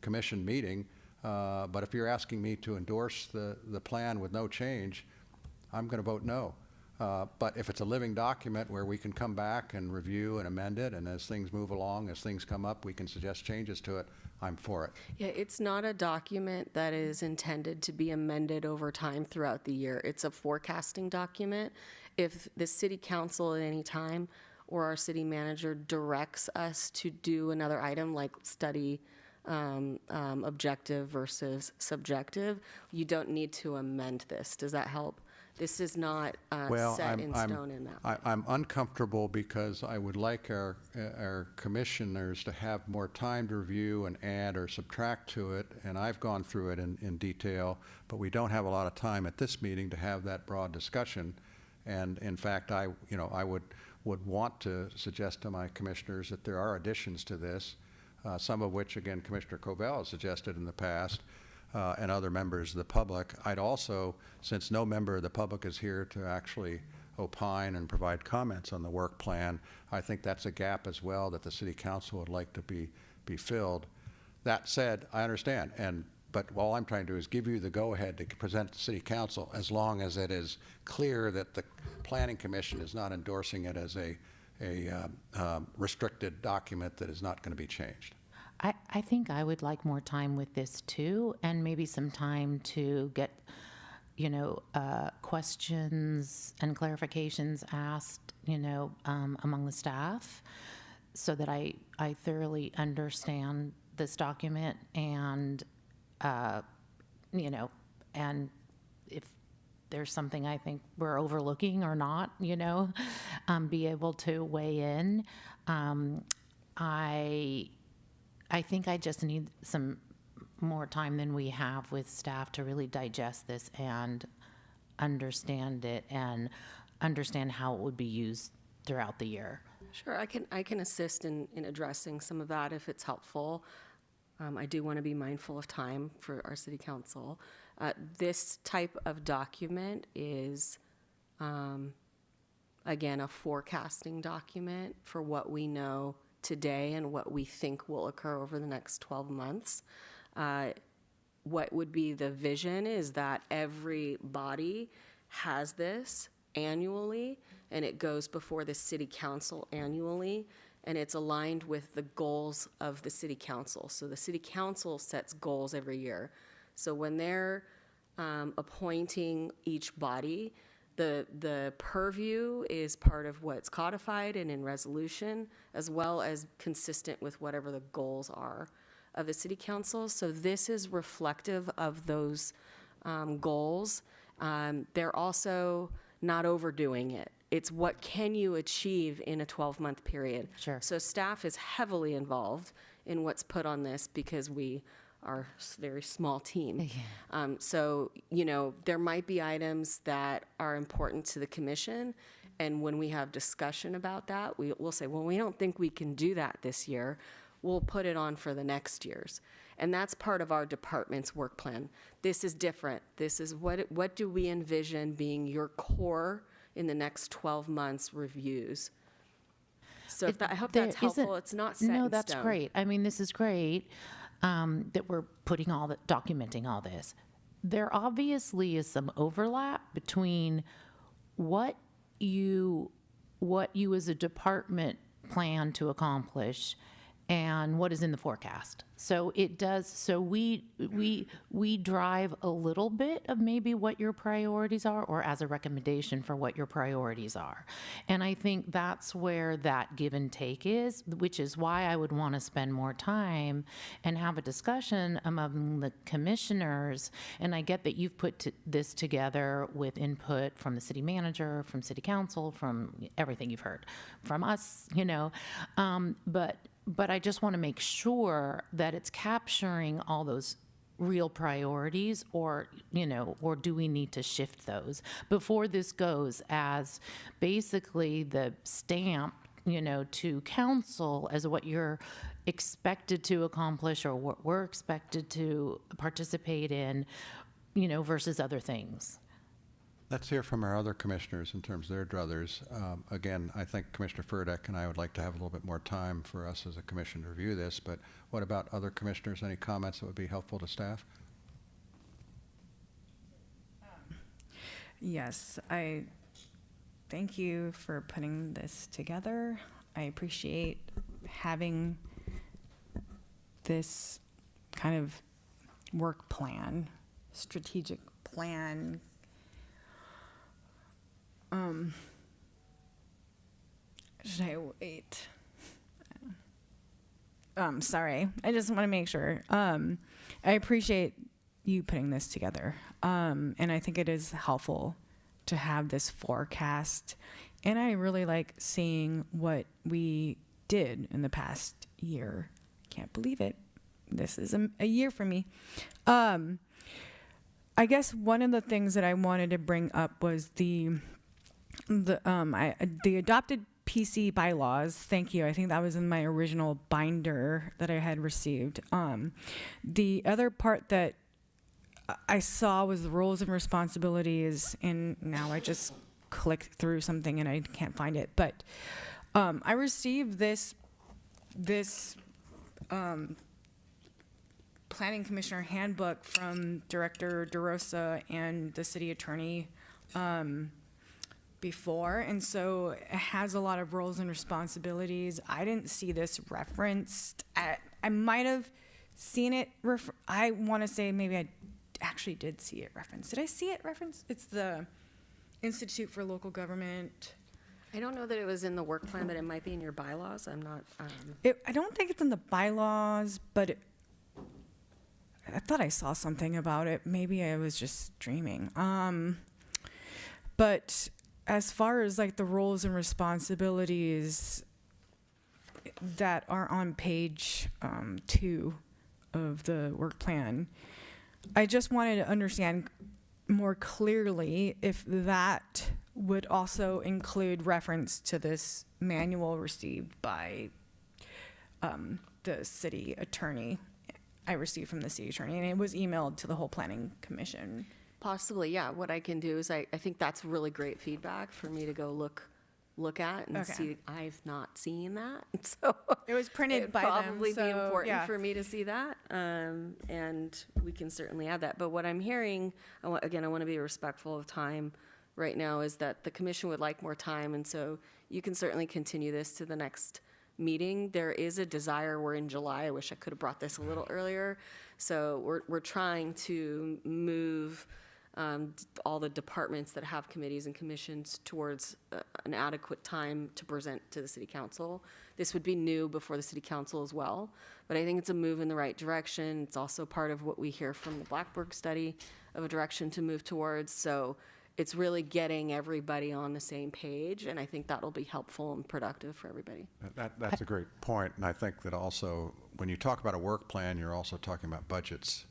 commission meeting. But if you're asking me to endorse the plan with no change, I'm going to vote no. But if it's a living document where we can come back and review and amend it, and as things move along, as things come up, we can suggest changes to it, I'm for it. Yeah, it's not a document that is intended to be amended over time throughout the year. It's a forecasting document. If the city council at any time or our city manager directs us to do another item like study objective versus subjective, you don't need to amend this. Does that help? This is not set in stone in that way. I'm uncomfortable because I would like our commissioners to have more time to review and add or subtract to it, and I've gone through it in detail, but we don't have a lot of time at this meeting to have that broad discussion. And in fact, I would want to suggest to my commissioners that there are additions to this, some of which, again, Commissioner Covell has suggested in the past, and other members of the public. I'd also, since no member of the public is here to actually opine and provide comments on the work plan, I think that's a gap as well that the City Council would like to be filled. That said, I understand, but all I'm trying to do is give you the go-ahead to present to City Council as long as it is clear that the Planning Commission is not endorsing it as a restricted document that is not going to be changed. I think I would like more time with this too, and maybe some time to get, questions and clarifications asked, among the staff, so that I thoroughly understand this document and, and if there's something I think we're overlooking or not, be able to weigh in. I think I just need some more time than we have with staff to really digest this and understand it and understand how it would be used throughout the year. Sure, I can assist in addressing some of that if it's helpful. I do want to be mindful of time for our city council. This type of document is, again, a forecasting document for what we know today and what we think will occur over the next 12 months. What would be the vision is that every body has this annually, and it goes before the city council annually, and it's aligned with the goals of the city council. So the city council sets goals every year. So when they're appointing each body, the purview is part of what's codified and in resolution, as well as consistent with whatever the goals are of the city council. So this is reflective of those goals. They're also not overdoing it. It's what can you achieve in a 12-month period. Sure. So staff is heavily involved in what's put on this because we are a very small team. So, there might be items that are important to the commission, and when we have discussion about that, we'll say, well, we don't think we can do that this year. We'll put it on for the next year's. And that's part of our department's work plan. This is different. This is what do we envision being your core in the next 12 months reviews. So I hope that's helpful. It's not set in stone. No, that's great. I mean, this is great. That we're documenting all this. There obviously is some overlap between what you as a department plan to accomplish and what is in the forecast. So it does, so we drive a little bit of maybe what your priorities are, or as a recommendation for what your priorities are. And I think that's where that give and take is, which is why I would want to spend more time and have a discussion among the commissioners. And I get that you've put this together with input from the city manager, from city council, from everything you've heard from us, you know, but I just want to make sure that it's capturing all those real priorities, or, you know, or do we need to shift those before this goes as basically the stamp, you know, to council as what you're expected to accomplish or what we're expected to participate in, you know, versus other things. Let's hear from our other commissioners in terms of their druthers. Again, I think Commissioner Furdak and I would like to have a little bit more time for us as a commission to review this, but what about other commissioners? Any comments that would be helpful to staff? Yes, I thank you for putting this together. I appreciate having this kind of work plan, strategic plan. Should I wait? Sorry, I just want to make sure. I appreciate you putting this together. And I think it is helpful to have this forecast. And I really like seeing what we did in the past year. Can't believe it. This is a year for me. I guess one of the things that I wanted to bring up was the adopted PC bylaws. Thank you. I think that was in my original binder that I had received. The other part that I saw was the roles and responsibilities, and now I just clicked through something and I can't find it. But I received this Planning Commissioner handbook from Director DeRosa and the city attorney before, and so it has a lot of roles and responsibilities. I didn't see this referenced. I might have seen it. I want to say maybe I actually did see it referenced. Did I see it referenced? It's the Institute for Local Government. I don't know that it was in the work plan, but it might be in your bylaws. I'm not. I don't think it's in the bylaws, but I thought I saw something about it. Maybe I was just dreaming. But as far as like the roles and responsibilities that are on page 2 of the work plan, I just wanted to understand more clearly if that would also include reference to this manual received by the city attorney. I received from the city attorney, and it was emailed to the whole planning commission. Possibly, yeah. What I can do is I think that's really great feedback for me to go look at and Okay. see. I've not seen that, so It was printed it'd by them, probably be so, important yeah. for me to see that, and we can certainly add that. But what I'm hearing, again, I want to be respectful of time right now, is that the commission would like more time, and so you can certainly continue this to the next meeting. There is a desire. We're in July. I wish I could have brought this a little earlier. So we're trying to move all the departments that have committees and commissions towards an adequate time to present to the city council. This would be new before the city council as well, but I think it's a move in the right direction. It's also part of what we hear from the Blackburg study of a direction to move towards. So it's really getting everybody on the same page, and I think that'll be helpful and productive for everybody. That's a great point, and I think that also, when you talk about a work plan, you're also talking about budgets.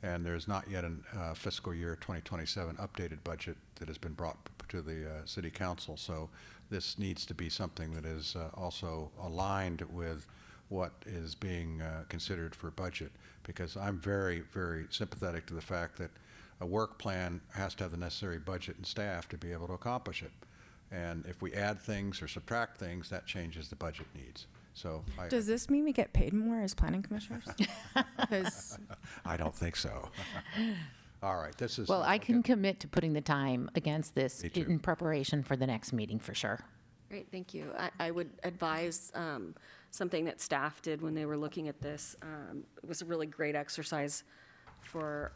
And there's not yet a fiscal year 2027 updated budget that has been brought to the city council. So this needs to be something that is also aligned with what is being considered for budget, because I'm very, very sympathetic to the fact that a work plan has to have the necessary budget and staff to be able to accomplish it. And if we add things or subtract things, that changes the budget needs. So Does this mean we get paid more as planning commissioners? Because I don't think so. All right, this is. Well, I can commit to putting the time against this Me too. in preparation for the next meeting, for sure. Great, thank you. I would advise something that staff did when they were looking at this. It was a really great exercise for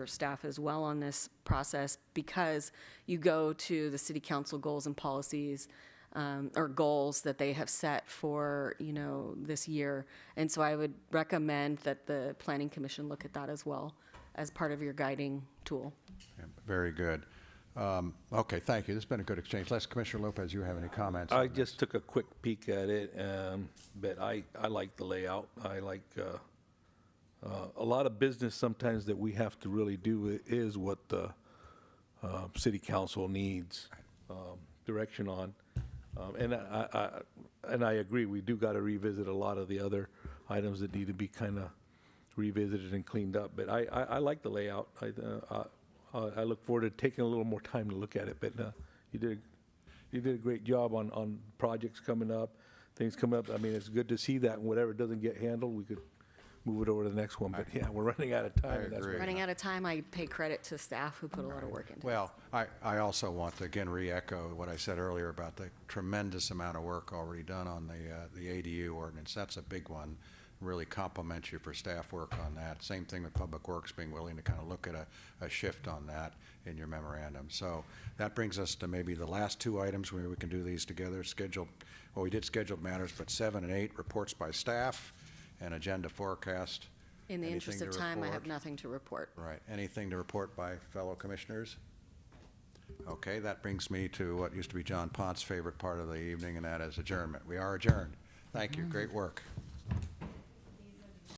staff as well on this process, because you go to the city council goals and policies, or goals that they have set for, this year. And so I would recommend that the planning commission look at that as well as part of your guiding tool. Yeah, very good. Okay, thank you. This has been a good exchange. Les, Commissioner Lopez, you have any comments? I on this? just took a quick peek at it, but I like the layout. I like, a lot of business sometimes that we have to really do is what the city council needs direction on. And I agree, we do got to revisit a lot of the other items that need to be kind of revisited and cleaned up. But I like the layout. I look forward to taking a little more time to look at it. But you did a great job on projects coming up, things coming up. I mean, it's good to see that, and whatever doesn't get handled, we could move it over to the next one. But yeah, we're running out of time. and that's agree. what- Running out of time, I pay credit to staff who put a lot of work into it. Well, I also want to again re-echo what I said earlier about the tremendous amount of work already done on the ADU ordinance. That's a big one. Really compliment you for staff work on that. Same thing with Public Works being willing to kind of look at a shift on that in your memorandum. So that brings us to maybe the last two items where we can do these together. We did scheduled matters, but 7 and 8, reports by staff and agenda forecast. In the interest Anything of to time, I have report? nothing to report. Right. Anything to report by fellow commissioners? Okay, that brings me to what used to be John Pont's favorite part of the evening, and that is adjournment. We are adjourned. Thank you. Great work.